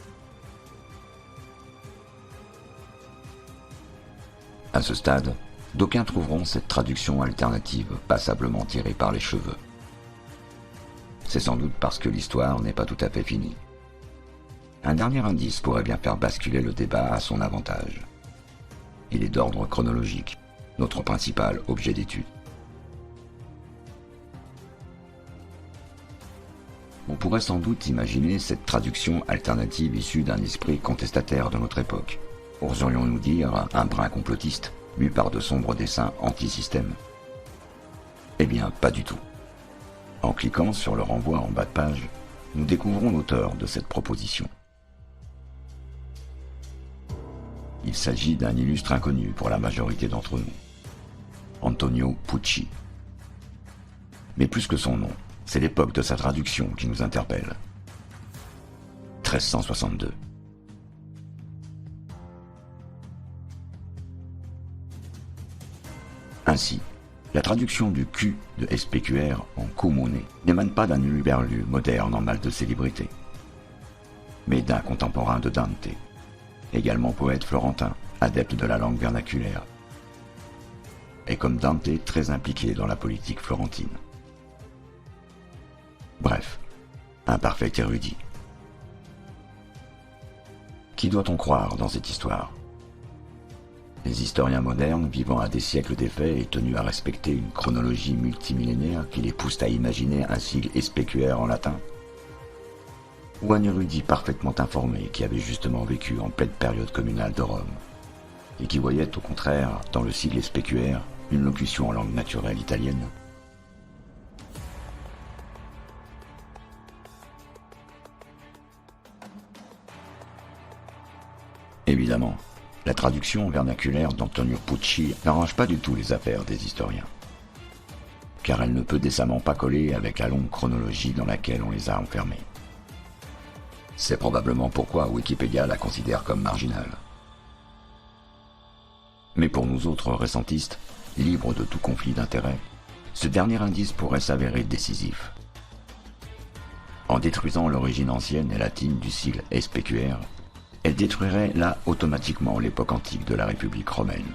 À ce stade, d'aucuns trouveront cette traduction alternative passablement tirée par les cheveux. C'est sans doute parce que l'histoire n'est pas tout à fait finie. Un dernier indice pourrait bien faire basculer le débat à son avantage. Il est d'ordre chronologique, notre principal objet d'étude. On pourrait sans doute imaginer cette traduction alternative issue d'un esprit contestataire de notre époque. Oserions-nous dire un brin complotiste, mu par de sombres desseins anti-système? Eh bien, pas du tout. En cliquant sur le renvoi en bas de page, nous découvrons l'auteur de cette proposition. Il s'agit d'un illustre inconnu pour la majorité d'entre nous, Antonio Pucci. Mais plus que son nom, c'est l'époque de sa traduction qui nous interpelle. 1362. Ainsi, la traduction du Q de SPQR en comune n'émane pas d'un hurluberlu moderne en mal de célébrité, mais d'un contemporain de Dante, également poète florentin, adepte de la langue vernaculaire, et comme Dante très impliqué dans la politique florentine. Bref, un parfait érudit. Qui doit-on croire dans cette histoire? Les historiens modernes, vivant à des siècles des faits et tenus à respecter une chronologie multimillénaire qui les pousse à imaginer un sigle SPQR en latin? Ou un érudit parfaitement informé qui avait justement vécu en pleine période communale de Rome, et qui voyait au contraire dans le sigle SPQR une locution en langue naturelle italienne? Évidemment, la traduction vernaculaire d'Antonio Pucci n'arrange pas du tout les affaires des historiens, car elle ne peut décemment pas coller avec la longue chronologie dans laquelle on les a enfermés. C'est probablement pourquoi Wikipédia la considère comme marginale. Mais pour nous autres récentistes, libres de tout conflit d'intérêts, ce dernier indice pourrait s'avérer décisif. En détruisant l'origine ancienne et latine du sigle SPQR, elle détruirait là automatiquement l'époque antique de la République romaine.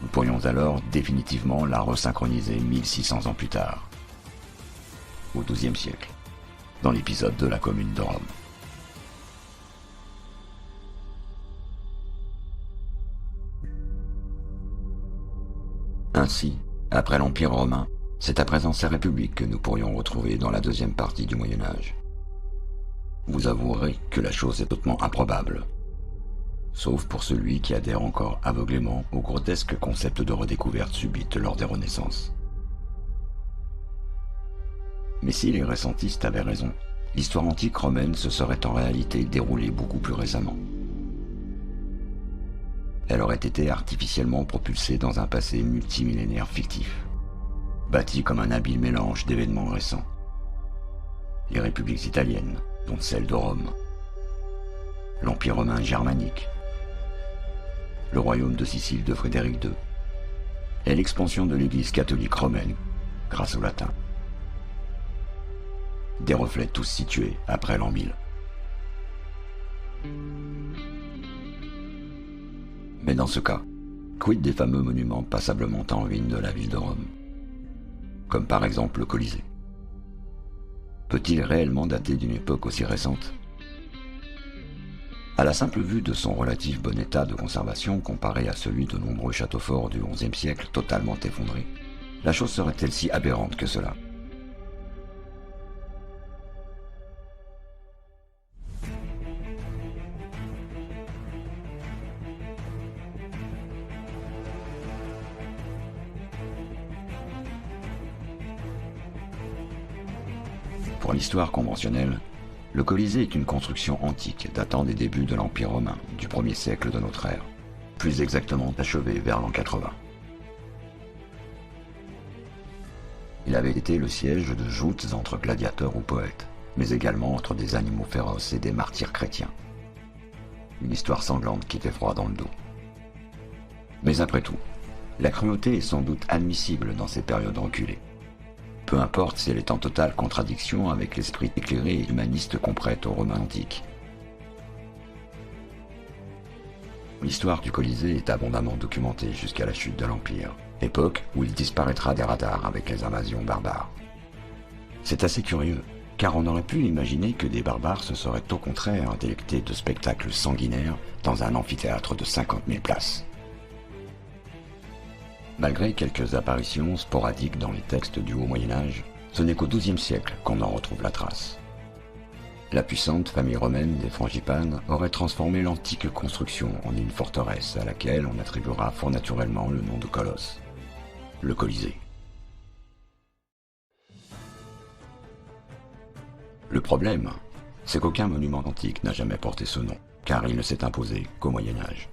Nous pourrions alors définitivement la resynchroniser 1600 ans plus tard, au XIIe siècle, dans l'épisode de la Commune de Rome. Ainsi, après l'Empire romain, c'est à présent sa République que nous pourrions retrouver dans la deuxième partie du Moyen-Âge. Vous avouerez que la chose est hautement improbable, sauf pour celui qui adhère encore aveuglément au grotesque concept de redécouverte subite lors des Renaissances. Mais si les récentistes avaient raison, l'histoire antique romaine se serait en réalité déroulée beaucoup plus récemment. Elle aurait été artificiellement propulsée dans un passé multimillénaire fictif, bâti comme un habile mélange d'événements récents. Les républiques italiennes, dont celle de Rome, l'Empire romain germanique, le royaume de Sicile de Frédéric II, et l'expansion de l'Église catholique romaine grâce au latin. Des reflets tous situés après l'an 1000. Mais dans ce cas, quid des fameux monuments passablement en ruine de la ville de Rome, comme par exemple le Colisée? Peut-il réellement dater d'une époque aussi récente? À la simple vue de son relatif bon état de conservation comparé à celui de nombreux châteaux forts du XIe siècle totalement effondrés, la chose serait-elle si aberrante que cela? Pour l'histoire conventionnelle, le Colisée est une construction antique datant des débuts de l'Empire romain, du 1er siècle de notre ère, plus exactement achevé vers l'an 80. Il avait été le siège de joutes entre gladiateurs ou poètes, mais également entre des animaux féroces et des martyrs chrétiens. Une histoire sanglante qui fait froid dans le dos. Mais après tout, la cruauté est sans doute admissible dans ces périodes reculées. Peu importe si elle est en totale contradiction avec l'esprit éclairé et humaniste qu'on prête aux Romains antiques. L'histoire du Colisée est abondamment documentée jusqu'à la chute de l'Empire, époque où il disparaîtra des radars avec les invasions barbares. C'est assez curieux, car on aurait pu imaginer que des barbares se seraient au contraire délectés de spectacles sanguinaires dans un amphithéâtre de 50 000 places. Malgré quelques apparitions sporadiques dans les textes du Haut Moyen-Âge, ce n'est qu'au XIIe siècle qu'on en retrouve la trace. La puissante famille romaine des Frangipanes aurait transformé l'antique construction en une forteresse à laquelle on attribuera fort naturellement le nom de colosse, le Colisée. Le problème, c'est qu'aucun monument antique n'a jamais porté ce nom, car il ne s'est imposé qu'au Moyen-Âge.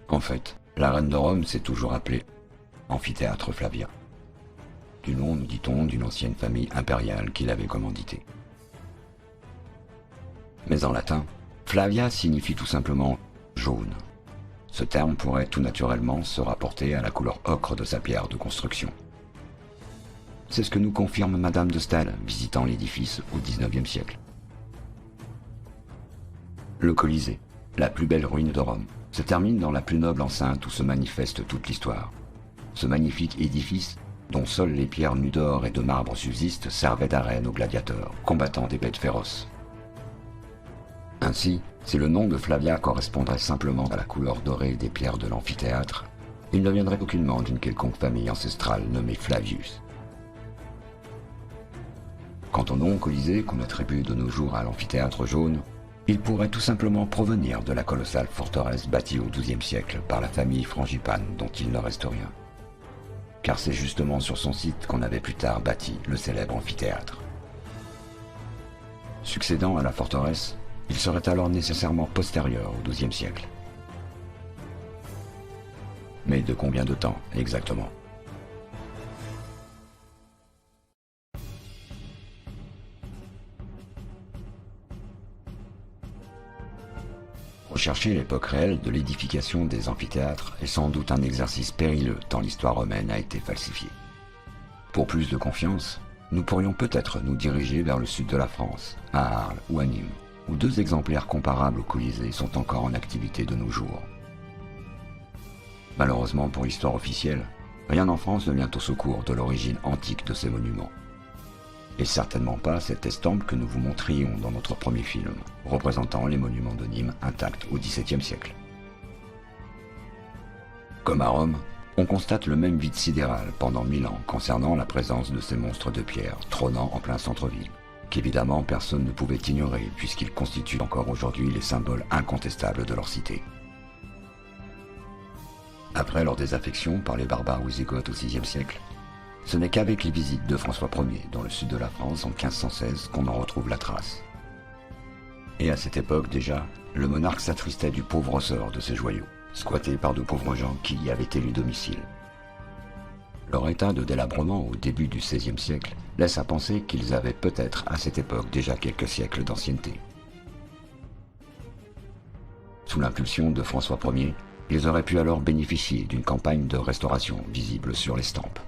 En fait, l'arène de Rome s'est toujours appelée Amphithéâtre Flavien, du nom, nous dit-on, d'une ancienne famille impériale qui l'avait commandité. Mais en latin, Flavia signifie tout simplement jaune. Ce terme pourrait tout naturellement se rapporter à la couleur ocre de sa pierre de construction. C'est ce que nous confirme Madame de Staël, visitant l'édifice au XIXe siècle. Le Colisée, la plus belle ruine de Rome, se termine dans la plus noble enceinte où se manifeste toute l'histoire. Ce magnifique édifice, dont seules les pierres nues d'or et de marbre subsistent, servait d'arène aux gladiateurs, combattant des bêtes féroces. Ainsi, si le nom de Flavia correspondrait simplement à la couleur dorée des pierres de l'amphithéâtre, il ne viendrait aucunement d'une quelconque famille ancestrale nommée Flavius. Quant au nom Colisée qu'on attribue de nos jours à l'amphithéâtre jaune, il pourrait tout simplement provenir de la colossale forteresse bâtie au XIIe siècle par la famille Frangipane dont il ne reste rien. Car c'est justement sur son site qu'on avait plus tard bâti le célèbre amphithéâtre. Succédant à la forteresse, il serait alors nécessairement postérieur au XIIe siècle. Mais de combien de temps exactement ? Rechercher l'époque réelle de l'édification des amphithéâtres est sans doute un exercice périlleux tant l'histoire romaine a été falsifiée. Pour plus de confiance, nous pourrions peut-être nous diriger vers le sud de la France, à Arles ou à Nîmes, où 2 exemplaires comparables au Colisée sont encore en activité de nos jours. Malheureusement pour l'histoire officielle, rien en France ne vient au secours de l'origine antique de ces monuments. Et certainement pas cette estampe que nous vous montrions dans notre premier film, représentant les monuments de Nîmes intacts au XVIIe siècle. Comme à Rome, on constate le même vide sidéral pendant 1000 ans concernant la présence de ces monstres de pierre trônant en plein centre-ville, qu'évidemment personne ne pouvait ignorer puisqu'ils constituent encore aujourd'hui les symboles incontestables de leur cité. Après leur désaffection par les barbares wisigoths au VIe siècle, ce n'est qu'avec les visites de François Ier dans le sud de la France en 1516 qu'on en retrouve la trace. Et à cette époque déjà, le monarque s'attristait du pauvre sort de ces joyaux, squattés par de pauvres gens qui y avaient élu domicile. Leur état de délabrement au début du XVIe siècle laisse à penser qu'ils avaient peut-être à cette époque déjà quelques siècles d'ancienneté. Sous l'impulsion de François Ier, ils auraient pu alors bénéficier d'une campagne de restauration visible sur l'estampe.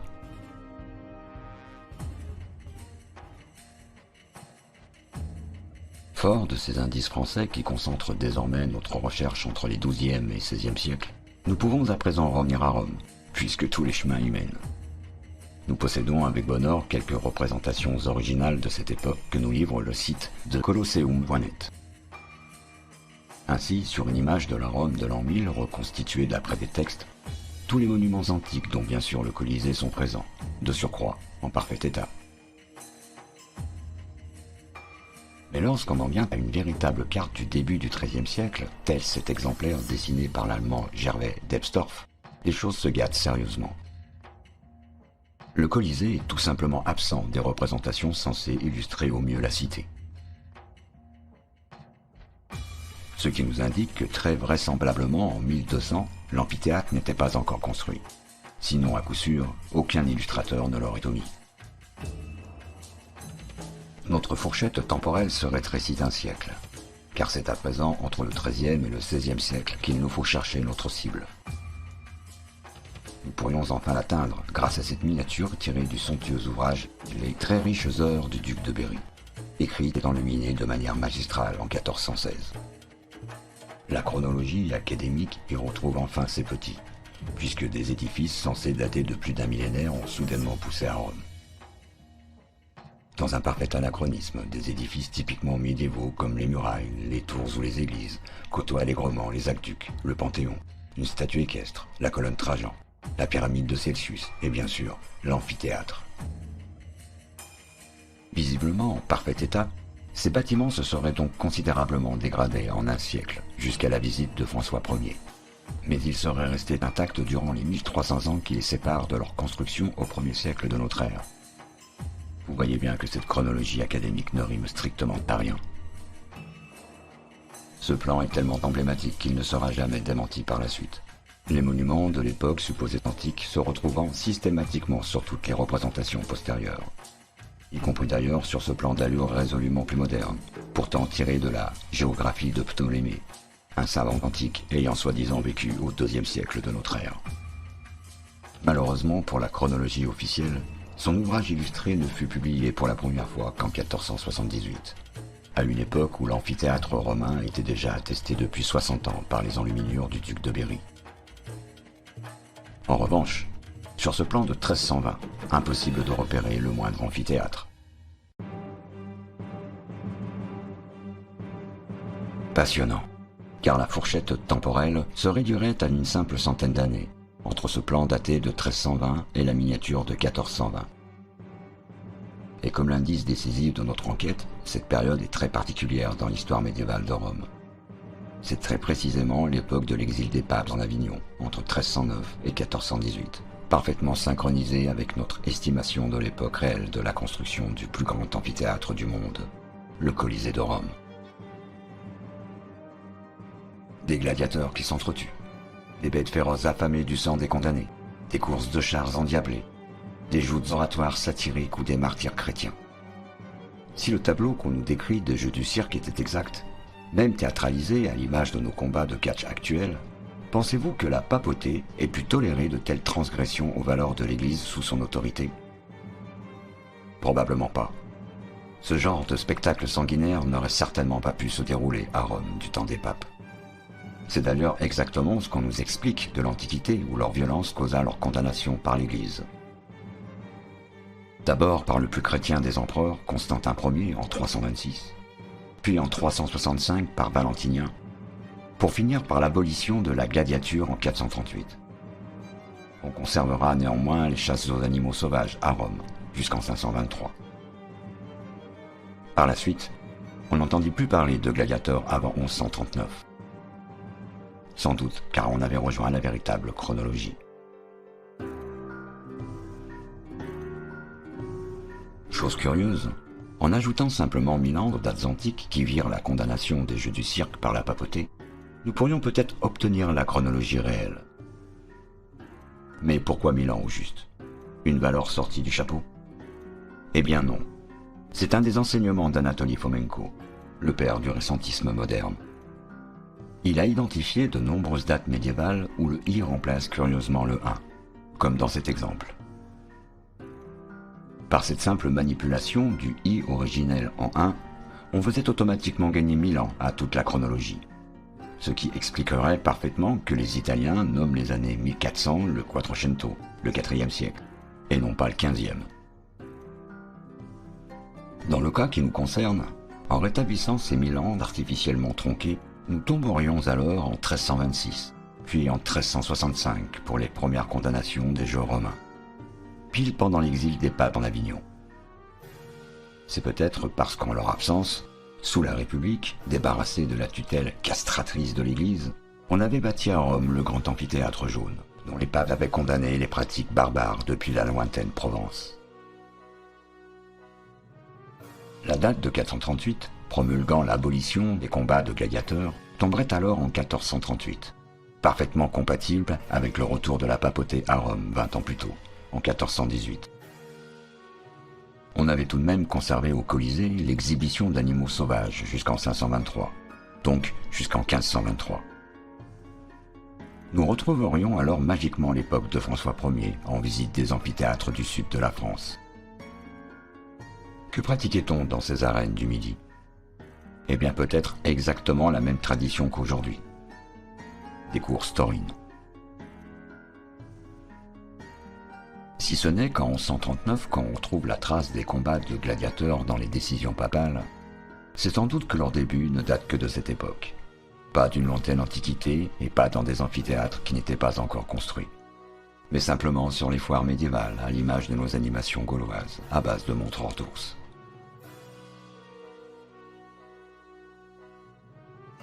Fort de ces indices français qui concentrent désormais notre recherche entre les XIIe et XVIe siècles, nous pouvons à présent revenir à Rome, puisque tous les chemins y mènent. Nous possédons avec bonheur quelques représentations originales de cette époque que nous livre le site de colosseum.net. Ainsi, sur une image de la Rome de l'an 1000 reconstituée d'après des textes, tous les monuments antiques dont bien sûr le Colisée sont présents, de surcroît, en parfait état. Mais lorsqu'on en vient à une véritable carte du début du XIIIe siècle, tel cet exemplaire dessiné par l'allemand Gervais d'Ebstorff, les choses se gâtent sérieusement. Le Colisée est tout simplement absent des représentations censées illustrer au mieux la cité. Ce qui nous indique que très vraisemblablement en 1200, l'amphithéâtre n'était pas encore construit. Sinon, à coup sûr, aucun illustrateur ne l'aurait omis. Notre fourchette temporelle se rétrécit d'un siècle, car c'est à présent entre le XIIIe et le XVIe siècle qu'il nous faut chercher notre cible. Nous pourrions enfin l'atteindre grâce à cette miniature tirée du somptueux ouvrage « Les très riches heures du duc de Berry », écrite et enluminée de manière magistrale en 1416. La chronologie académique y retrouve enfin ses petits, puisque des édifices censés dater de plus d'un millénaire ont soudainement poussé à Rome. Dans un parfait anachronisme, des édifices typiquement médiévaux comme les murailles, les tours ou les églises côtoient allègrement les aqueducs, le Panthéon, une statue équestre, la colonne Trajan, la pyramide de Celsius et bien sûr l'amphithéâtre. Visiblement en parfait état, ces bâtiments se seraient donc considérablement dégradés en un siècle, jusqu'à la visite de François Ier. Mais ils seraient restés intacts durant les 1300 ans qui les séparent de leur construction au 1er siècle de notre ère. Vous voyez bien que cette chronologie académique ne rime strictement à rien. Ce plan est tellement emblématique qu'il ne sera jamais démenti par la suite. Les monuments de l'époque supposée antique se retrouvant systématiquement sur toutes les représentations postérieures, y compris d'ailleurs sur ce plan d'allure résolument plus moderne, pourtant tiré de la géographie de Ptolémée, un savant antique ayant soi-disant vécu au IIe siècle de notre ère. Malheureusement pour la chronologie officielle, son ouvrage illustré ne fut publié pour la première fois qu'en 1478, à une époque où l'amphithéâtre romain était déjà attesté depuis 60 ans par les enluminures du duc de Berry. En revanche, sur ce plan de 1320, impossible de repérer le moindre amphithéâtre. Passionnant, car la fourchette temporelle se réduirait à une simple centaine d'années, entre ce plan daté de 1320 et la miniature de 1420. Et comme l'indice décisif de notre enquête, cette période est très particulière dans l'histoire médiévale de Rome. C'est très précisément l'époque de l'exil des papes en Avignon, entre 1309 et 1418, parfaitement synchronisée avec notre estimation de l'époque réelle de la construction du plus grand amphithéâtre du monde, le Colisée de Rome. Des gladiateurs qui s'entretuent, des bêtes féroces affamées du sang des condamnés, des courses de chars endiablés, des joutes oratoires satiriques ou des martyrs chrétiens. Si le tableau qu'on nous décrit des jeux du cirque était exact, même théâtralisé à l'image de nos combats de catch actuels, pensez-vous que la papauté ait pu tolérer de telles transgressions aux valeurs de l'Église sous son autorité? Probablement pas. Ce genre de spectacle sanguinaire n'aurait certainement pas pu se dérouler à Rome du temps des papes. C'est d'ailleurs exactement ce qu'on nous explique de l'Antiquité où leur violence causa leur condamnation par l'Église. D'abord par le plus chrétien des empereurs, Constantin Ier en 326, puis en 365 par Valentinien, pour finir par l'abolition de la gladiature en 438. On conservera néanmoins les chasses aux animaux sauvages à Rome jusqu'en 523. Par la suite, on n'entendit plus parler de gladiateurs avant 1139. Sans doute car on avait rejoint la véritable chronologie. Chose curieuse, en ajoutant simplement 1000 ans de dates antiques qui virent la condamnation des jeux du cirque par la papauté, nous pourrions peut-être obtenir la chronologie réelle. Mais pourquoi 1000 ans au juste? Une valeur sortie du chapeau? Eh bien non. C'est un des enseignements d'Anatoly Fomenko, le père du récentisme moderne. Il a identifié de nombreuses dates médiévales où le i remplace curieusement le 1, comme dans cet exemple. Par cette simple manipulation du i originel en 1, on faisait automatiquement gagner 1000 ans à toute la chronologie. Ce qui expliquerait parfaitement que les Italiens nomment les années 1400 le Quattrocento, le 4e siècle, et non pas le 15e. Dans le cas qui nous concerne, en rétablissant ces 1000 ans artificiellement tronqués, nous tomberions alors en 1326, puis en 1365 pour les premières condamnations des jeux romains, pile pendant l'exil des papes en Avignon. C'est peut-être parce qu'en leur absence, sous la République, débarrassée de la tutelle castratrice de l'Église, on avait bâti à Rome le grand amphithéâtre jaune, dont les papes avaient condamné les pratiques barbares depuis la lointaine Provence. La date de 438, promulguant l'abolition des combats de gladiateurs, tomberait alors en 1438, parfaitement compatible avec le retour de la papauté à Rome 20 ans plus tôt, en 1418. On avait tout de même conservé au Colisée l'exhibition d'animaux sauvages jusqu'en 523, donc jusqu'en 1523. Nous retrouverions alors magiquement l'époque de François Ier en visite des amphithéâtres du sud de la France. Que pratiquait-on dans ces arènes du Midi? Eh bien peut-être exactement la même tradition qu'aujourd'hui. Des courses taurines. Si ce n'est qu'en 1139, quand on trouve la trace des combats de gladiateurs dans les décisions papales, c'est sans doute que leur début ne date que de cette époque. Pas d'une lointaine antiquité et pas dans des amphithéâtres qui n'étaient pas encore construits, mais simplement sur les foires médiévales, à l'image de nos animations gauloises, à base de montreurs d'ours.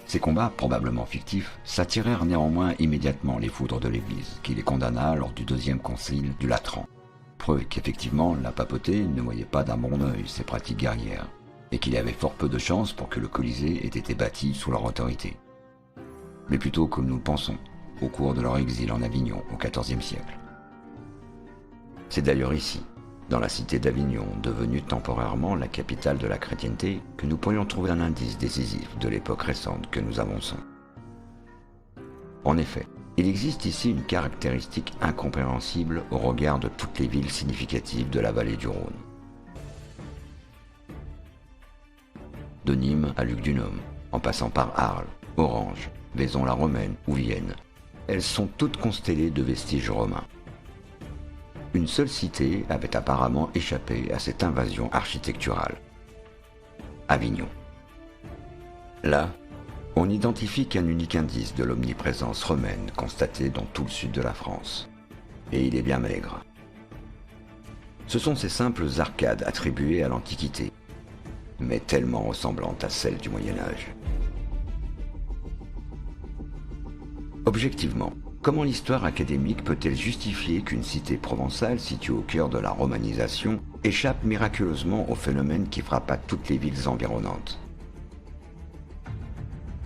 Ces combats, probablement fictifs, s'attirèrent néanmoins immédiatement les foudres de l'Église, qui les condamna lors du deuxième concile du Latran. Preuve qu'effectivement la papauté ne voyait pas d'un bon œil ces pratiques guerrières, et qu'il y avait fort peu de chances pour que le Colisée ait été bâti sous leur autorité. Mais plutôt comme nous le pensons, au cours de leur exil en Avignon au XIVe siècle. C'est d'ailleurs ici, dans la cité d'Avignon, devenue temporairement la capitale de la chrétienté, que nous pourrions trouver un indice décisif de l'époque récente que nous avançons. En effet, il existe ici une caractéristique incompréhensible au regard de toutes les villes significatives de la vallée du Rhône. De Nîmes à Lugdunum, en passant par Arles, Orange, Vaison-la-Romaine ou Vienne, elles sont toutes constellées de vestiges romains. Une seule cité avait apparemment échappé à cette invasion architecturale. Avignon. Là, on n'identifie qu'un unique indice de l'omniprésence romaine constatée dans tout le sud de la France. Et il est bien maigre. Ce sont ces simples arcades attribuées à l'Antiquité, mais tellement ressemblantes à celles du Moyen-Âge. Objectivement, comment l'histoire académique peut-elle justifier qu'une cité provençale située au cœur de la romanisation échappe miraculeusement au phénomène qui frappa toutes les villes environnantes?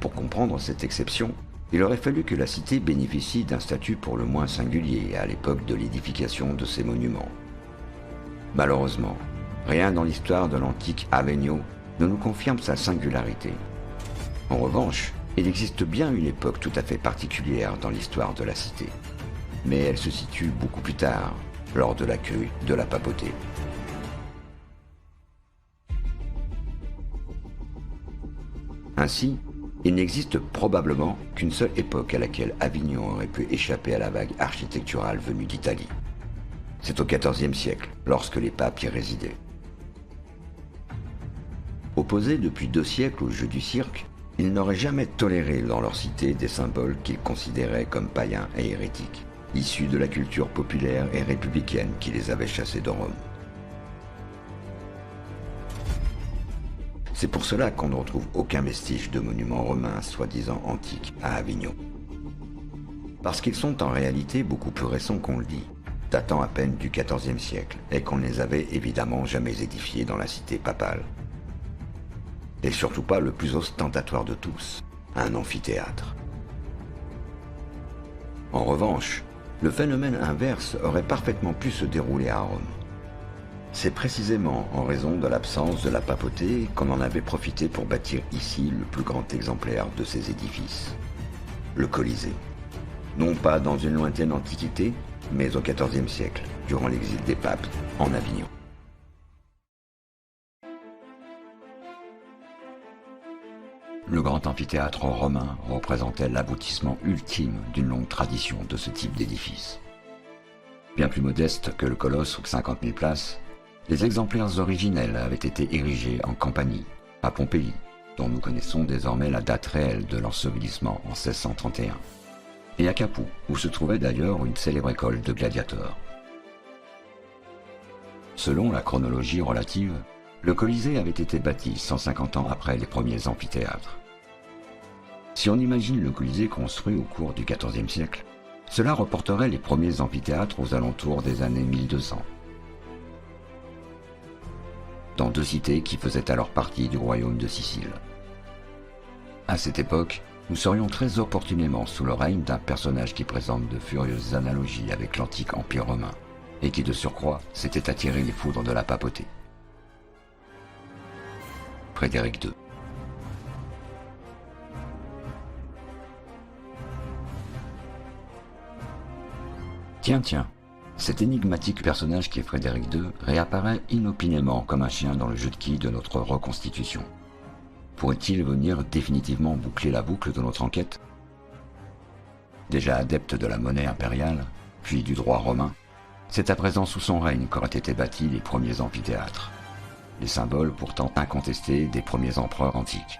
Pour comprendre cette exception, il aurait fallu que la cité bénéficie d'un statut pour le moins singulier à l'époque de l'édification de ces monuments. Malheureusement, rien dans l'histoire de l'antique Avignon ne nous confirme sa singularité. En revanche, il existe bien une époque tout à fait particulière dans l'histoire de la cité. Mais elle se situe beaucoup plus tard, lors de l'accueil de la papauté. Ainsi, il n'existe probablement qu'une seule époque à laquelle Avignon aurait pu échapper à la vague architecturale venue d'Italie. C'est au XIVe siècle, lorsque les papes y résidaient. Opposés depuis 2 siècles au jeu du cirque, ils n'auraient jamais toléré dans leur cité des symboles qu'ils considéraient comme païens et hérétiques, issus de la culture populaire et républicaine qui les avait chassés de Rome. C'est pour cela qu'on ne retrouve aucun vestige de monuments romains soi-disant antiques à Avignon. Parce qu'ils sont en réalité beaucoup plus récents qu'on le dit, datant à peine du XIVe siècle, et qu'on ne les avait évidemment jamais édifiés dans la cité papale. Et surtout pas le plus ostentatoire de tous, un amphithéâtre. En revanche, le phénomène inverse aurait parfaitement pu se dérouler à Rome. C'est précisément en raison de l'absence de la papauté qu'on en avait profité pour bâtir ici le plus grand exemplaire de ces édifices, le Colisée. Non pas dans une lointaine antiquité, mais au XIVe siècle, durant l'exil des papes en Avignon. Le grand amphithéâtre romain représentait l'aboutissement ultime d'une longue tradition de ce type d'édifice. Bien plus modeste que le colosse aux 50 000 places, les exemplaires originels avaient été érigés en Campanie, à Pompéi, dont nous connaissons désormais la date réelle de l'ensevelissement en 1631, et à Capoue, où se trouvait d'ailleurs une célèbre école de gladiateurs. Selon la chronologie relative, le Colisée avait été bâti 150 ans après les premiers amphithéâtres. Si on imagine le Colisée construit au cours du XIVe siècle, Cela reporterait les premiers amphithéâtres aux alentours des années 1200. Dans 2 cités qui faisaient alors partie du royaume de Sicile. À cette époque, nous serions très opportunément sous le règne d'un personnage qui présente de furieuses analogies avec l'antique empire romain, et qui de surcroît s'était attiré les foudres de la papauté. Frédéric II. Tiens, cet énigmatique personnage qui est Frédéric II réapparaît inopinément comme un chien dans le jeu de quilles de notre reconstitution. Pourrait-il venir définitivement boucler la boucle de notre enquête? Déjà adepte de la monnaie impériale, puis du droit romain, c'est à présent sous son règne qu'auraient été bâtis les premiers amphithéâtres, les symboles pourtant incontestés des premiers empereurs antiques.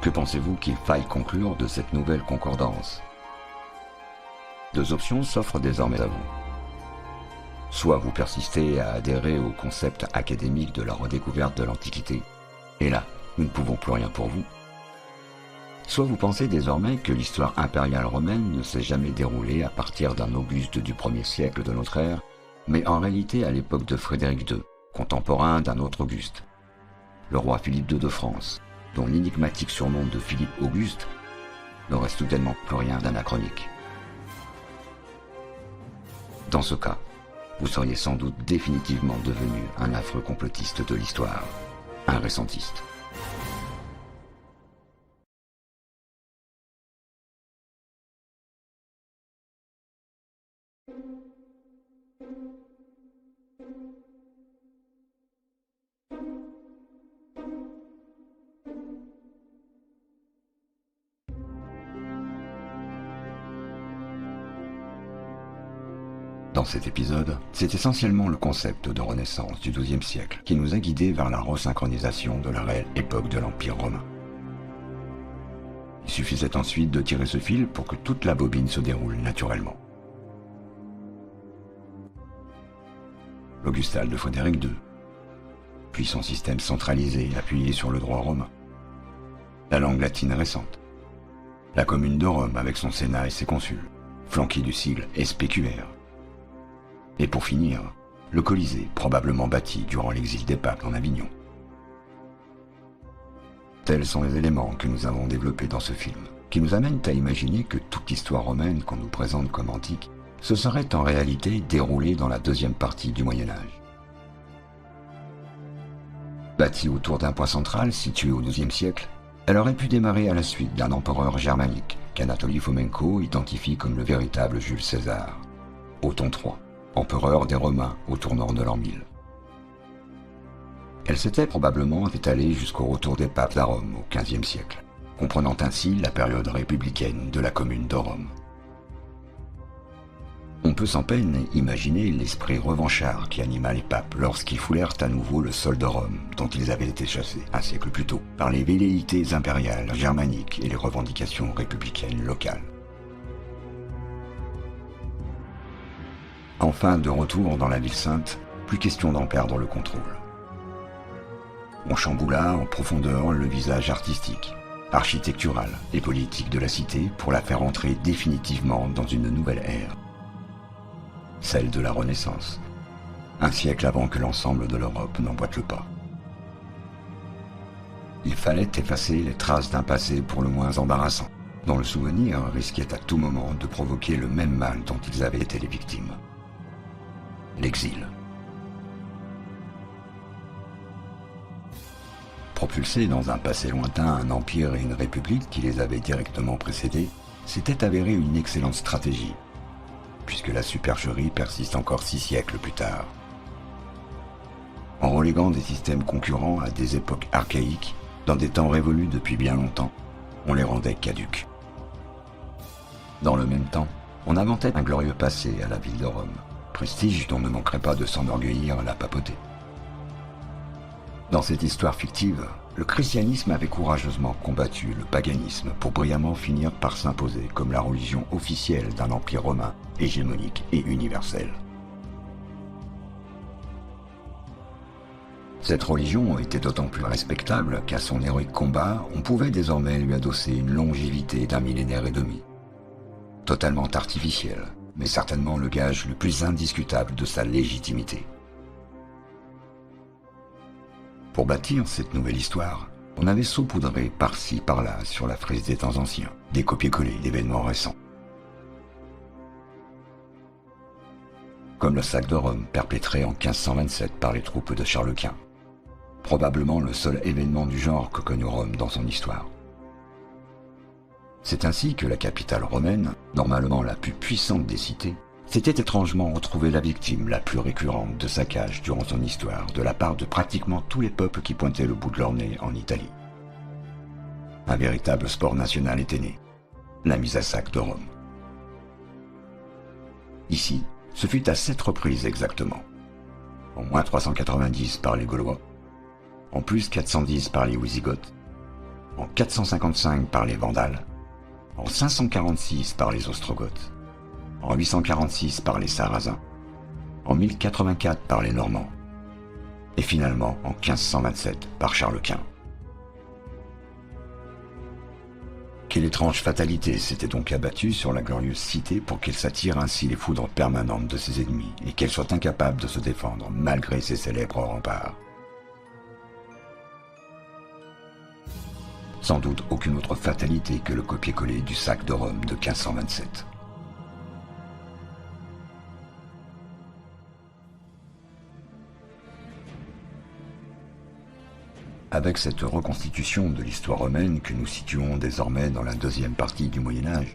Que pensez-vous qu'il faille conclure de cette nouvelle concordance? 2 options s'offrent désormais à vous. Soit vous persistez à adhérer au concept académique de la redécouverte de l'Antiquité, et là, nous ne pouvons plus rien pour vous. Soit vous pensez désormais que l'histoire impériale romaine ne s'est jamais déroulée à partir d'un Auguste du 1er siècle de notre ère, mais en réalité à l'époque de Frédéric II, contemporain d'un autre Auguste, le roi Philippe II de France, dont l'énigmatique surnom de Philippe Auguste n'aurait soudainement plus rien d'anachronique. Dans ce cas, vous seriez sans doute définitivement devenu un affreux complotiste de l'histoire, un récentiste. Dans cet épisode, c'est essentiellement le concept de renaissance du XIIe siècle qui nous a guidés vers la resynchronisation de la réelle époque de l'Empire romain. Il suffisait ensuite de tirer ce fil pour que toute la bobine se déroule naturellement. L'Augustal de Frédéric II, puis son système centralisé appuyé sur le droit romain, la langue latine récente, la commune de Rome avec son sénat et ses consuls, flanqués du sigle SPQR, et pour finir, le Colisée, probablement bâti durant l'exil des papes en Avignon. Tels sont les éléments que nous avons développés dans ce film, qui nous amènent à imaginer que toute l'histoire romaine qu'on nous présente comme antique se serait en réalité déroulée dans la 2e partie du Moyen-Âge. Bâtie autour d'un point central situé au XIIe siècle, elle aurait pu démarrer à la suite d'un empereur germanique qu'Anatoly Fomenko identifie comme le véritable Jules César, Othon III, empereur des Romains au tournant de l'an 1000. Elle s'était probablement étalée jusqu'au retour des papes à Rome au XVe siècle, comprenant ainsi la période républicaine de la commune de Rome. On peut sans peine imaginer l'esprit revanchard qui anima les papes lorsqu'ils foulèrent à nouveau le sol de Rome dont ils avaient été chassés un siècle plus tôt par les velléités impériales germaniques et les revendications républicaines locales. Enfin, de retour dans la ville sainte, plus question d'en perdre le contrôle. On chamboula en profondeur le visage artistique, architectural et politique de la cité pour la faire entrer définitivement dans une nouvelle ère. Celle de la Renaissance, un siècle avant que l'ensemble de l'Europe n'emboîte le pas. Il fallait effacer les traces d'un passé pour le moins embarrassant, dont le souvenir risquait à tout moment de provoquer le même mal dont ils avaient été les victimes. L'exil. Propulsés dans un passé lointain un empire et une république qui les avaient directement précédés, s'était avéré une excellente stratégie, puisque la supercherie persiste encore 6 siècles plus tard. En reléguant des systèmes concurrents à des époques archaïques, dans des temps révolus depuis bien longtemps, on les rendait caducs. Dans le même temps, on inventait un glorieux passé à la ville de Rome, prestige dont ne manquerait pas de s'enorgueillir la papauté. Dans cette histoire fictive, le christianisme avait courageusement combattu le paganisme pour brillamment finir par s'imposer comme la religion officielle d'un empire romain hégémonique et universel. Cette religion était d'autant plus respectable qu'à son héroïque combat, on pouvait désormais lui adosser une longévité d'1 millénaire et demi. Totalement artificiel, mais certainement le gage le plus indiscutable de sa légitimité. Pour bâtir cette nouvelle histoire, on avait saupoudré par-ci par-là sur la frise des temps anciens, des copier-coller d'événements récents. Comme le sac de Rome perpétré en 1527 par les troupes de Charles Quint. Probablement le seul événement du genre que connut Rome dans son histoire. C'est ainsi que la capitale romaine, normalement la plus puissante des cités, s'était étrangement retrouvée la victime la plus récurrente de saccages durant son histoire de la part de pratiquement tous les peuples qui pointaient le bout de leur nez en Italie. Un véritable sport national était né, la mise à sac de Rome. Ici, ce fut à 7 reprises exactement. En moins 390 par les Gaulois, en plus 410 par les Wisigoths, en 455 par les Vandales, en 546 par les Ostrogoths, en 846 par les Sarrasins, en 1084 par les Normands, et finalement en 1527 par Charles Quint. Quelle étrange fatalité s'était donc abattue sur la glorieuse cité pour qu'elle s'attire ainsi les foudres permanentes de ses ennemis et qu'elle soit incapable de se défendre malgré ses célèbres remparts. Sans doute aucune autre fatalité que le copier-coller du sac de Rome de 1527. Avec cette reconstitution de l'histoire romaine que nous situons désormais dans la deuxième partie du Moyen-Âge,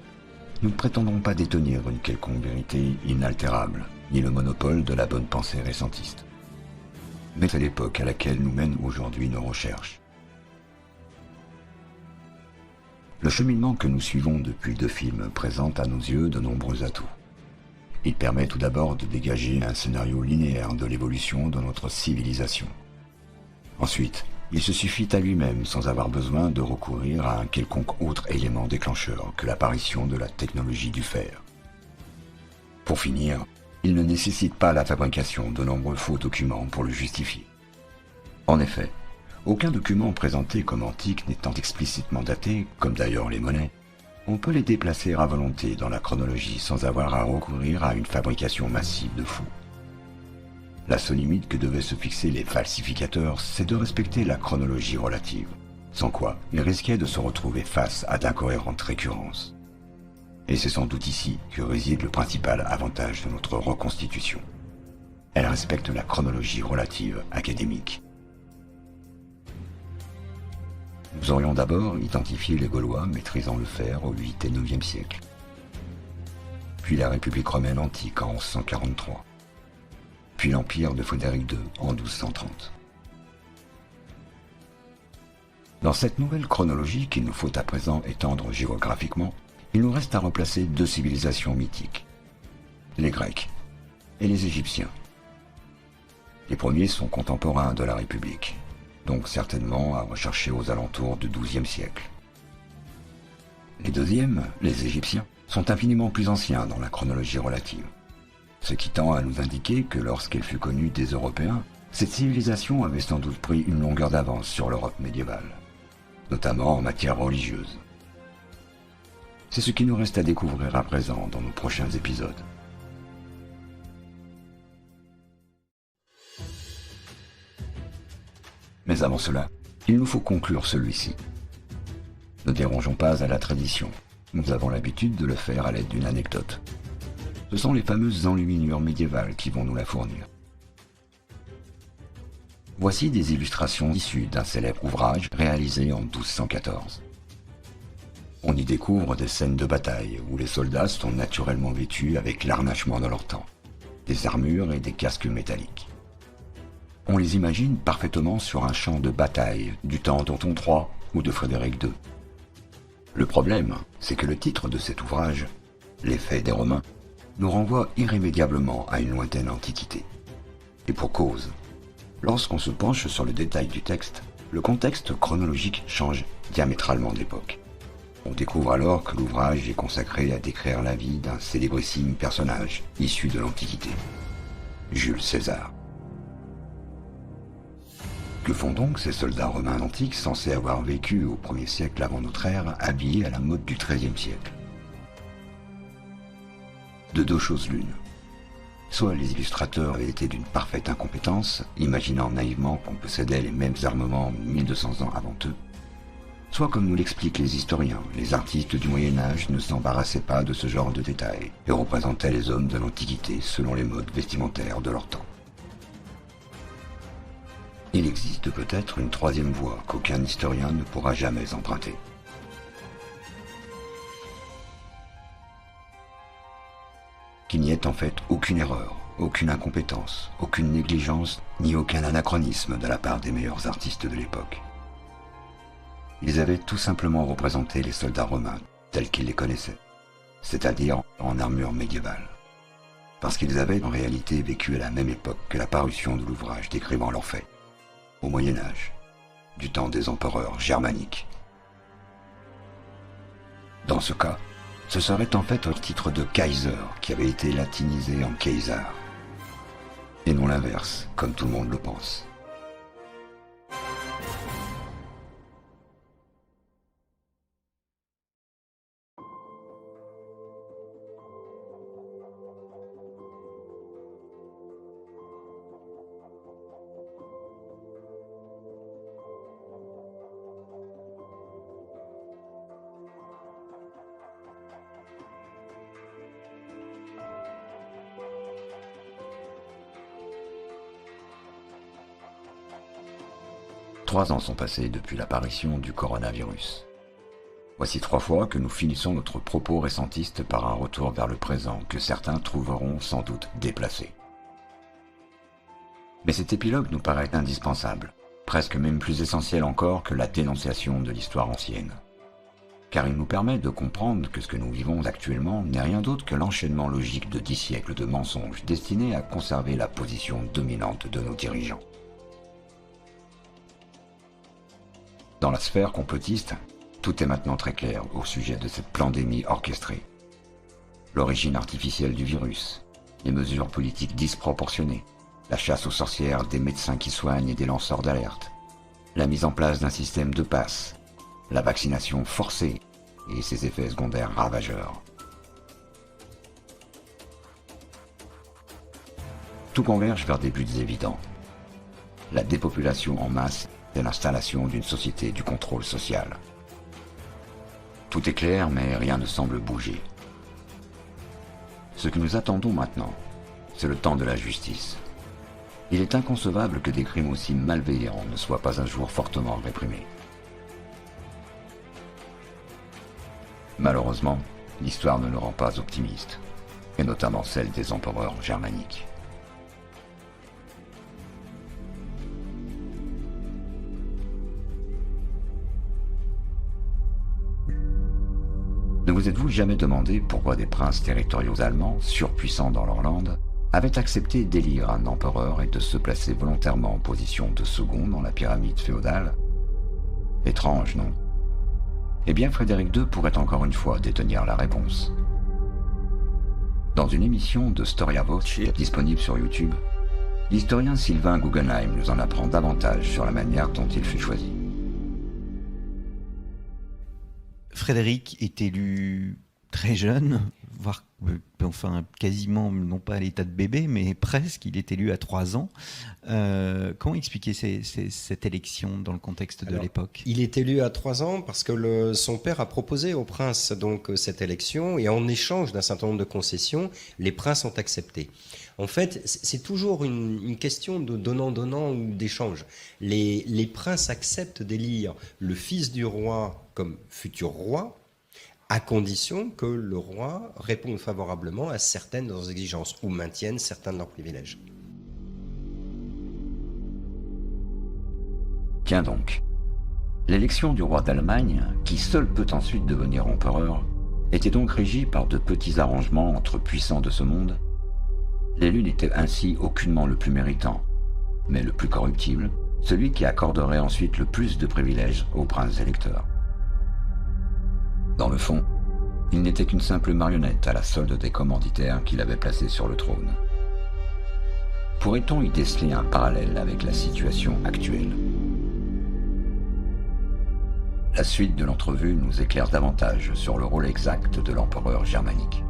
nous ne prétendons pas détenir une quelconque vérité inaltérable, ni le monopole de la bonne pensée récentiste. Mais c'est l'époque à laquelle nous mènent aujourd'hui nos recherches. Le cheminement que nous suivons depuis 2 films présente à nos yeux de nombreux atouts. Il permet tout d'abord de dégager un scénario linéaire de l'évolution de notre civilisation. Ensuite, il se suffit à lui-même sans avoir besoin de recourir à un quelconque autre élément déclencheur que l'apparition de la technologie du fer. Pour finir, il ne nécessite pas la fabrication de nombreux faux documents pour le justifier. En effet, aucun document présenté comme antique n'étant explicitement daté, comme d'ailleurs les monnaies, on peut les déplacer à volonté dans la chronologie sans avoir à recourir à une fabrication massive de faux. La seule limite que devaient se fixer les falsificateurs, c'est de respecter la chronologie relative, sans quoi ils risquaient de se retrouver face à d'incohérentes récurrences. Et c'est sans doute ici que réside le principal avantage de notre reconstitution. Elle respecte la chronologie relative académique. Nous aurions d'abord identifié les Gaulois maîtrisant le fer au 8 et 9e siècle, puis la République romaine antique en 1143, puis l'Empire de Frédéric II en 1230. Dans cette nouvelle chronologie qu'il nous faut à présent étendre géographiquement, il nous reste à replacer 2 civilisations mythiques, les Grecs et les Égyptiens. Les premiers sont contemporains de la République, donc certainement à rechercher aux alentours du XIIe siècle. Les deuxièmes, les Égyptiens, sont infiniment plus anciens dans la chronologie relative, ce qui tend à nous indiquer que lorsqu'elle fut connue des Européens, cette civilisation avait sans doute pris une longueur d'avance sur l'Europe médiévale, notamment en matière religieuse. C'est ce qui nous reste à découvrir à présent dans nos prochains épisodes. Mais avant cela, il nous faut conclure celui-ci. Ne dérangeons pas à la tradition, nous avons l'habitude de le faire à l'aide d'une anecdote. Ce sont les fameuses enluminures médiévales qui vont nous la fournir. Voici des illustrations issues d'un célèbre ouvrage réalisé en 1214. On y découvre des scènes de bataille où les soldats sont naturellement vêtus avec l'harnachement de leur temps, des armures et des casques métalliques. On les imagine parfaitement sur un champ de bataille du temps d'Othon III ou de Frédéric II. Le problème, c'est que le titre de cet ouvrage, Les Faits des Romains, nous renvoie irrémédiablement à une lointaine antiquité. Et pour cause. Lorsqu'on se penche sur le détail du texte, le contexte chronologique change diamétralement d'époque. On découvre alors que l'ouvrage est consacré à décrire la vie d'un célébrissime personnage issu de l'Antiquité, Jules César. Que font donc ces soldats romains antiques censés avoir vécu au 1er siècle avant notre ère, habillés à la mode du XIIIe siècle? De deux choses l'une. Soit les illustrateurs avaient été d'une parfaite incompétence, imaginant naïvement qu'on possédait les mêmes armements 1200 ans avant eux, soit comme nous l'expliquent les historiens, les artistes du Moyen-Âge ne s'embarrassaient pas de ce genre de détails et représentaient les hommes de l'Antiquité selon les modes vestimentaires de leur temps. Il existe peut-être une troisième voie qu'aucun historien ne pourra jamais emprunter. Qu'il n'y ait en fait aucune erreur, aucune incompétence, aucune négligence, ni aucun anachronisme de la part des meilleurs artistes de l'époque. Ils avaient tout simplement représenté les soldats romains tels qu'ils les connaissaient, c'est-à-dire en armure médiévale. Parce qu'ils avaient en réalité vécu à la même époque que la parution de l'ouvrage décrivant leurs faits, au Moyen-Âge, du temps des empereurs germaniques. Dans ce cas, ce serait en fait le titre de Kaiser qui avait été latinisé en Kaiser, et non l'inverse, comme tout le monde le pense. Trois ans sont passés depuis l'apparition du coronavirus. Voici 3 fois que nous finissons notre propos récentiste par un retour vers le présent que certains trouveront sans doute déplacé. Mais cet épilogue nous paraît indispensable, presque même plus essentiel encore que la dénonciation de l'histoire ancienne. Car il nous permet de comprendre que ce que nous vivons actuellement n'est rien d'autre que l'enchaînement logique de 10 siècles de mensonges destinés à conserver la position dominante de nos dirigeants. Dans la sphère complotiste, tout est maintenant très clair au sujet de cette pandémie orchestrée. L'origine artificielle du virus, les mesures politiques disproportionnées, la chasse aux sorcières des médecins qui soignent et des lanceurs d'alerte, la mise en place d'un système de passe, la vaccination forcée et ses effets secondaires ravageurs. Tout converge vers des buts évidents. La dépopulation en masse et l'installation d'une société du contrôle social. Tout est clair, mais rien ne semble bouger. Ce que nous attendons maintenant, c'est le temps de la justice. Il est inconcevable que des crimes aussi malveillants ne soient pas un jour fortement réprimés. Malheureusement, l'histoire ne nous rend pas optimistes, et notamment celle des empereurs germaniques. Ne vous êtes-vous jamais demandé pourquoi des princes territoriaux allemands, surpuissants dans leur lande, avaient accepté d'élire un empereur et de se placer volontairement en position de second dans la pyramide féodale? Étrange, non? Eh bien, Frédéric II pourrait encore une fois détenir la réponse. Dans une émission de Storia Voce disponible sur YouTube, l'historien Sylvain Guggenheim nous en apprend davantage sur la manière dont il fut choisi. Frédéric est élu très jeune, voire enfin quasiment, non pas à l'état de bébé, mais presque, il est élu à 3 ans. Comment expliquer cette élection dans le contexte de l'époque? Il est élu à 3 ans parce que son père a proposé au prince donc, cette élection, et en échange d'un certain nombre de concessions, les princes ont accepté. En fait, c'est toujours une question de donnant-donnant ou d'échange. Les princes acceptent d'élire le fils du roi comme futur roi, à condition que le roi réponde favorablement à certaines de leurs exigences ou maintienne certains de leurs privilèges. Tiens donc, l'élection du roi d'Allemagne, qui seul peut ensuite devenir empereur, était donc régie par de petits arrangements entre puissants de ce monde. L'élu n'était ainsi aucunement le plus méritant, mais le plus corruptible, celui qui accorderait ensuite le plus de privilèges aux princes électeurs. Dans le fond, il n'était qu'une simple marionnette à la solde des commanditaires qu'il avait placés sur le trône. Pourrait-on y déceler un parallèle avec la situation actuelle ? La suite de l'entrevue nous éclaire davantage sur le rôle exact de l'empereur germanique.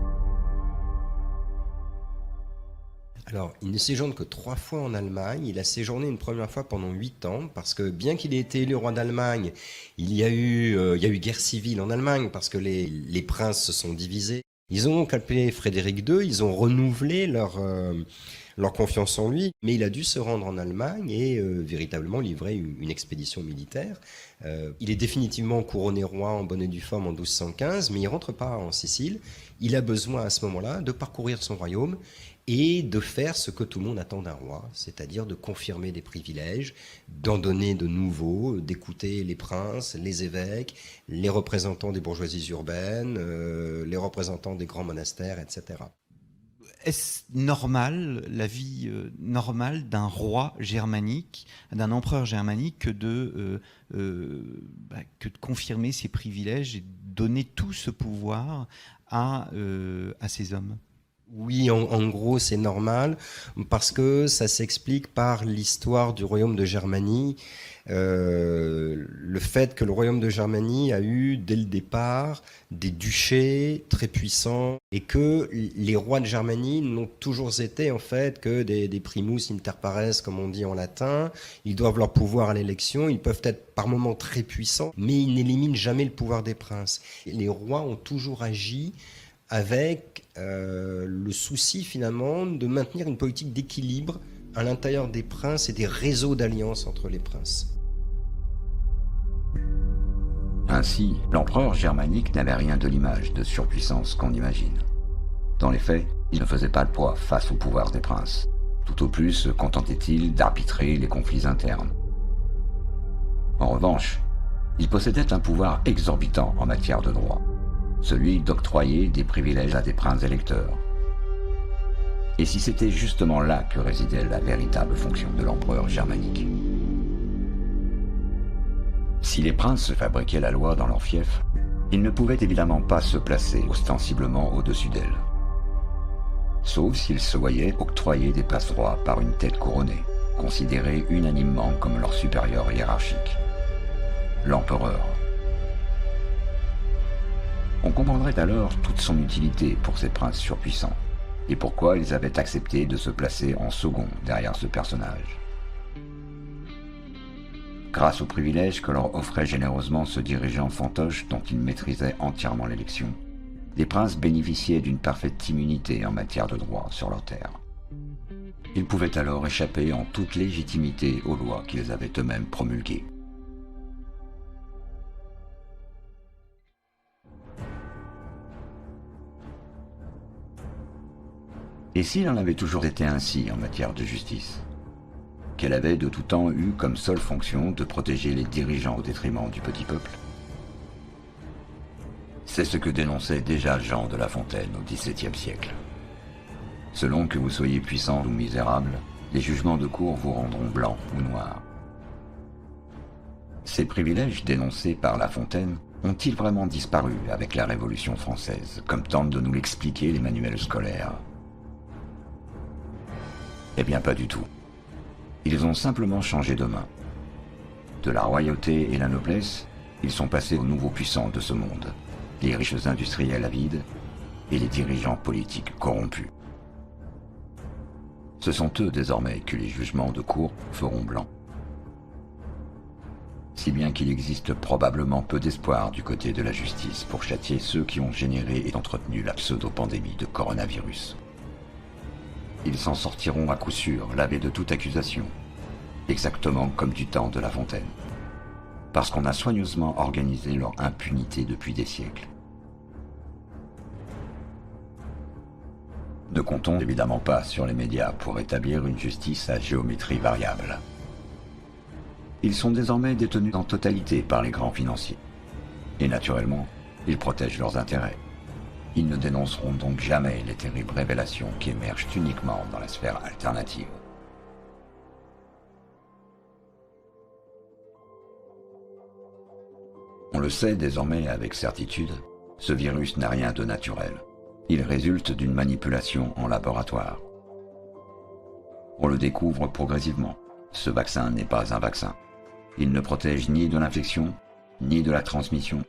Alors, il ne séjourne que 3 fois en Allemagne. Il a séjourné une première fois pendant 8 ans, parce que bien qu'il ait été élu roi d'Allemagne, il y a eu guerre civile en Allemagne, parce que les princes se sont divisés. Ils ont donc appelé Frédéric II, ils ont renouvelé leur confiance en lui, mais il a dû se rendre en Allemagne et véritablement livrer une expédition militaire. Il est définitivement couronné roi en bonne et due forme en 1215, mais il ne rentre pas en Sicile. Il a besoin à ce moment-là de parcourir son royaume et de faire ce que tout le monde attend d'un roi, c'est-à-dire de confirmer des privilèges, d'en donner de nouveaux, d'écouter les princes, les évêques, les représentants des bourgeoisies urbaines, les représentants des grands monastères, etc. Est-ce normal, la vie normale d'un roi germanique, d'un empereur germanique, que de confirmer ses privilèges et de donner tout ce pouvoir à ces hommes ? Oui, en gros, c'est normal, parce que ça s'explique par l'histoire du royaume de Germanie. Le fait que le royaume de Germanie a eu, dès le départ, des duchés très puissants, et que les rois de Germanie n'ont toujours été, en fait, que des primus inter pares, comme on dit en latin. Ils doivent leur pouvoir à l'élection, ils peuvent être par moments très puissants, mais ils n'éliminent jamais le pouvoir des princes. Les rois ont toujours agi avec le souci finalement de maintenir une politique d'équilibre à l'intérieur des princes et des réseaux d'alliances entre les princes. Ainsi, l'empereur germanique n'avait rien de l'image de surpuissance qu'on imagine. Dans les faits, il ne faisait pas le poids face au pouvoir des princes. Tout au plus se contentait-il d'arbitrer les conflits internes. En revanche, il possédait un pouvoir exorbitant en matière de droit, celui d'octroyer des privilèges à des princes électeurs. Et si c'était justement là que résidait la véritable fonction de l'empereur germanique? Si les princes se fabriquaient la loi dans leur fief, ils ne pouvaient évidemment pas se placer ostensiblement au-dessus d'elle. Sauf s'ils se voyaient octroyer des passe-droits par une tête couronnée, considérée unanimement comme leur supérieur hiérarchique, l'empereur. On comprendrait alors toute son utilité pour ces princes surpuissants, et pourquoi ils avaient accepté de se placer en second derrière ce personnage. Grâce aux privilèges que leur offrait généreusement ce dirigeant fantoche dont ils maîtrisaient entièrement l'élection, les princes bénéficiaient d'une parfaite immunité en matière de droit sur leur terre. Ils pouvaient alors échapper en toute légitimité aux lois qu'ils avaient eux-mêmes promulguées. Et s'il en avait toujours été ainsi en matière de justice, qu'elle avait de tout temps eu comme seule fonction de protéger les dirigeants au détriment du petit peuple? C'est ce que dénonçait déjà Jean de La Fontaine au XVIIe siècle. Selon que vous soyez puissant ou misérable, les jugements de cour vous rendront blanc ou noir. Ces privilèges dénoncés par La Fontaine ont-ils vraiment disparu avec la Révolution française, comme tentent de nous l'expliquer les manuels scolaires? Eh bien, pas du tout. Ils ont simplement changé de main. De la royauté et la noblesse, ils sont passés aux nouveaux puissants de ce monde, les riches industriels avides et les dirigeants politiques corrompus. Ce sont eux désormais que les jugements de cour feront blanc. Si bien qu'il existe probablement peu d'espoir du côté de la justice pour châtier ceux qui ont généré et entretenu la pseudo-pandémie de coronavirus. Ils s'en sortiront à coup sûr, lavés de toute accusation, exactement comme du temps de La Fontaine, parce qu'on a soigneusement organisé leur impunité depuis des siècles. Ne comptons évidemment pas sur les médias pour établir une justice à géométrie variable. Ils sont désormais détenus en totalité par les grands financiers. Et naturellement, ils protègent leurs intérêts. Ils ne dénonceront donc jamais les terribles révélations qui émergent uniquement dans la sphère alternative. On le sait désormais avec certitude, ce virus n'a rien de naturel. Il résulte d'une manipulation en laboratoire. On le découvre progressivement. Ce vaccin n'est pas un vaccin. Il ne protège ni de l'infection, ni de la transmission,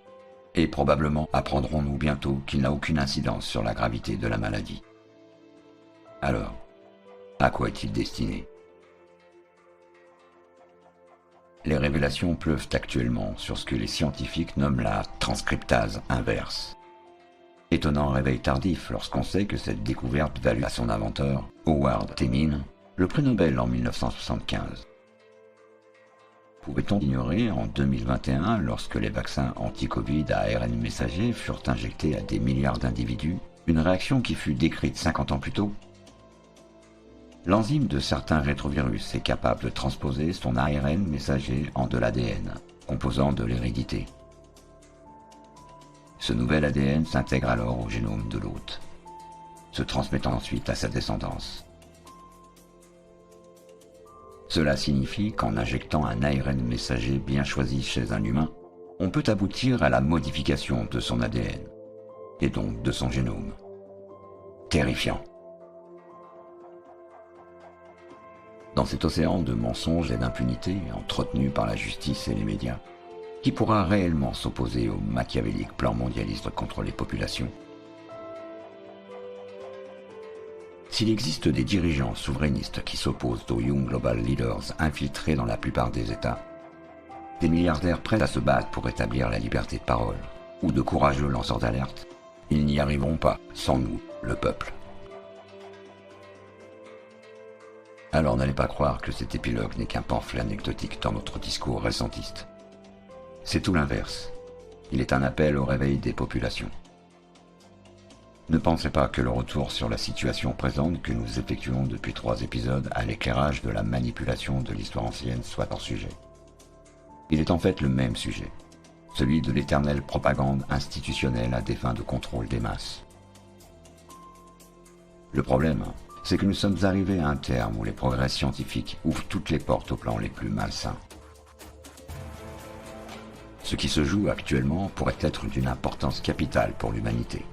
et probablement apprendrons-nous bientôt qu'il n'a aucune incidence sur la gravité de la maladie. Alors, à quoi est-il destiné? Les révélations pleuvent actuellement sur ce que les scientifiques nomment la transcriptase inverse. Étonnant réveil tardif lorsqu'on sait que cette découverte valut à son inventeur, Howard Temin, le prix Nobel en 1975. Pouvait-on ignorer en 2021, lorsque les vaccins anti-Covid à ARN messager furent injectés à des milliards d'individus, une réaction qui fut décrite 50 ans plus tôt? L'enzyme de certains rétrovirus est capable de transposer son ARN messager en de l'ADN, composant de l'hérédité. Ce nouvel ADN s'intègre alors au génome de l'hôte, se transmettant ensuite à sa descendance. Cela signifie qu'en injectant un ARN messager bien choisi chez un humain, on peut aboutir à la modification de son ADN, et donc de son génome. Terrifiant. Dans cet océan de mensonges et d'impunité entretenu par la justice et les médias, qui pourra réellement s'opposer au machiavélique plan mondialiste contre les populations? S'il existe des dirigeants souverainistes qui s'opposent aux Young Global Leaders infiltrés dans la plupart des États, des milliardaires prêts à se battre pour rétablir la liberté de parole, ou de courageux lanceurs d'alerte, ils n'y arriveront pas sans nous, le peuple. Alors n'allez pas croire que cet épilogue n'est qu'un pamphlet anecdotique dans notre discours récentiste. C'est tout l'inverse. Il est un appel au réveil des populations. Ne pensez pas que le retour sur la situation présente que nous effectuons depuis 3 épisodes à l'éclairage de la manipulation de l'histoire ancienne soit hors sujet. Il est en fait le même sujet, celui de l'éternelle propagande institutionnelle à des fins de contrôle des masses. Le problème, c'est que nous sommes arrivés à un terme où les progrès scientifiques ouvrent toutes les portes aux plans les plus malsains. Ce qui se joue actuellement pourrait être d'une importance capitale pour l'humanité.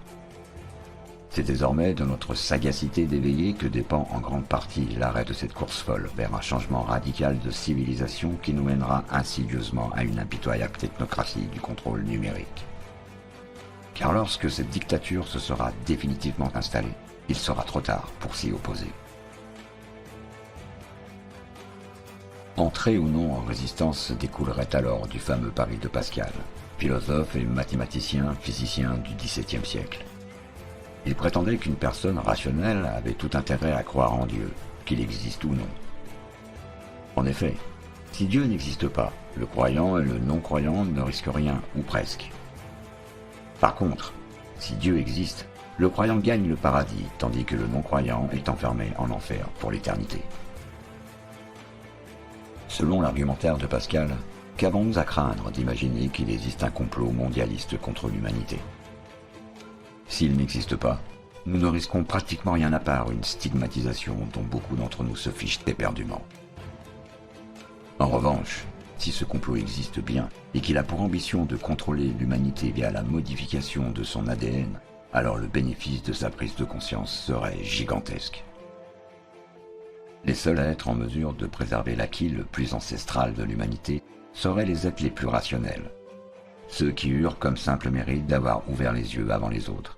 C'est désormais de notre sagacité d'éveiller que dépend en grande partie l'arrêt de cette course folle vers un changement radical de civilisation qui nous mènera insidieusement à une impitoyable technocratie du contrôle numérique. Car lorsque cette dictature se sera définitivement installée, il sera trop tard pour s'y opposer. Entrer ou non en résistance découlerait alors du fameux pari de Pascal, philosophe et mathématicien, physicien du XVIIe siècle. Il prétendait qu'une personne rationnelle avait tout intérêt à croire en Dieu, qu'il existe ou non. En effet, si Dieu n'existe pas, le croyant et le non-croyant ne risquent rien, ou presque. Par contre, si Dieu existe, le croyant gagne le paradis, tandis que le non-croyant est enfermé en enfer pour l'éternité. Selon l'argumentaire de Pascal, qu'avons-nous à craindre d'imaginer qu'il existe un complot mondialiste contre l'humanité? S'il n'existe pas, nous ne risquons pratiquement rien à part une stigmatisation dont beaucoup d'entre nous se fichent éperdument. En revanche, si ce complot existe bien et qu'il a pour ambition de contrôler l'humanité via la modification de son ADN, alors le bénéfice de sa prise de conscience serait gigantesque. Les seuls à être en mesure de préserver l'acquis le plus ancestral de l'humanité seraient les êtres les plus rationnels, ceux qui eurent comme simple mérite d'avoir ouvert les yeux avant les autres.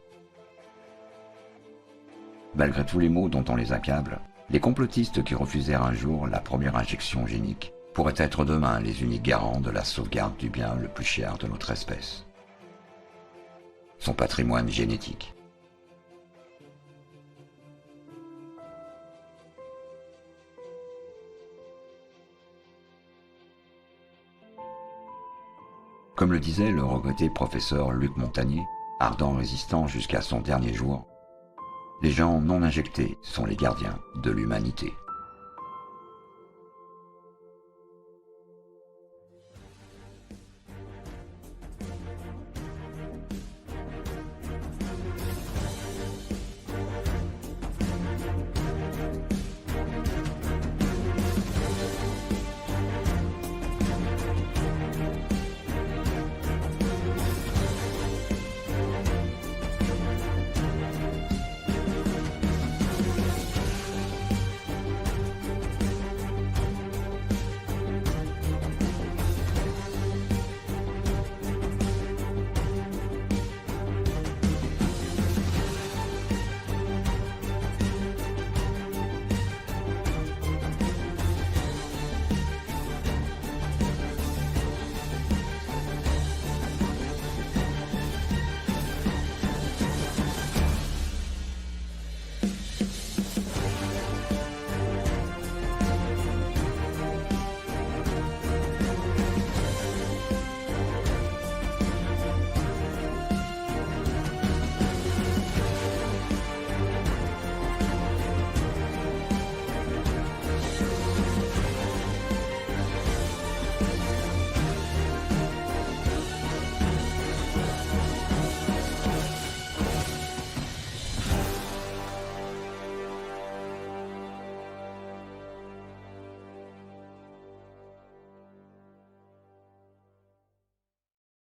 Malgré tous les maux dont on les accable, les complotistes qui refusèrent un jour la première injection génique pourraient être demain les uniques garants de la sauvegarde du bien le plus cher de notre espèce, son patrimoine génétique. Comme le disait le regretté professeur Luc Montagnier, ardent résistant jusqu'à son dernier jour, les gens non injectés sont les gardiens de l'humanité.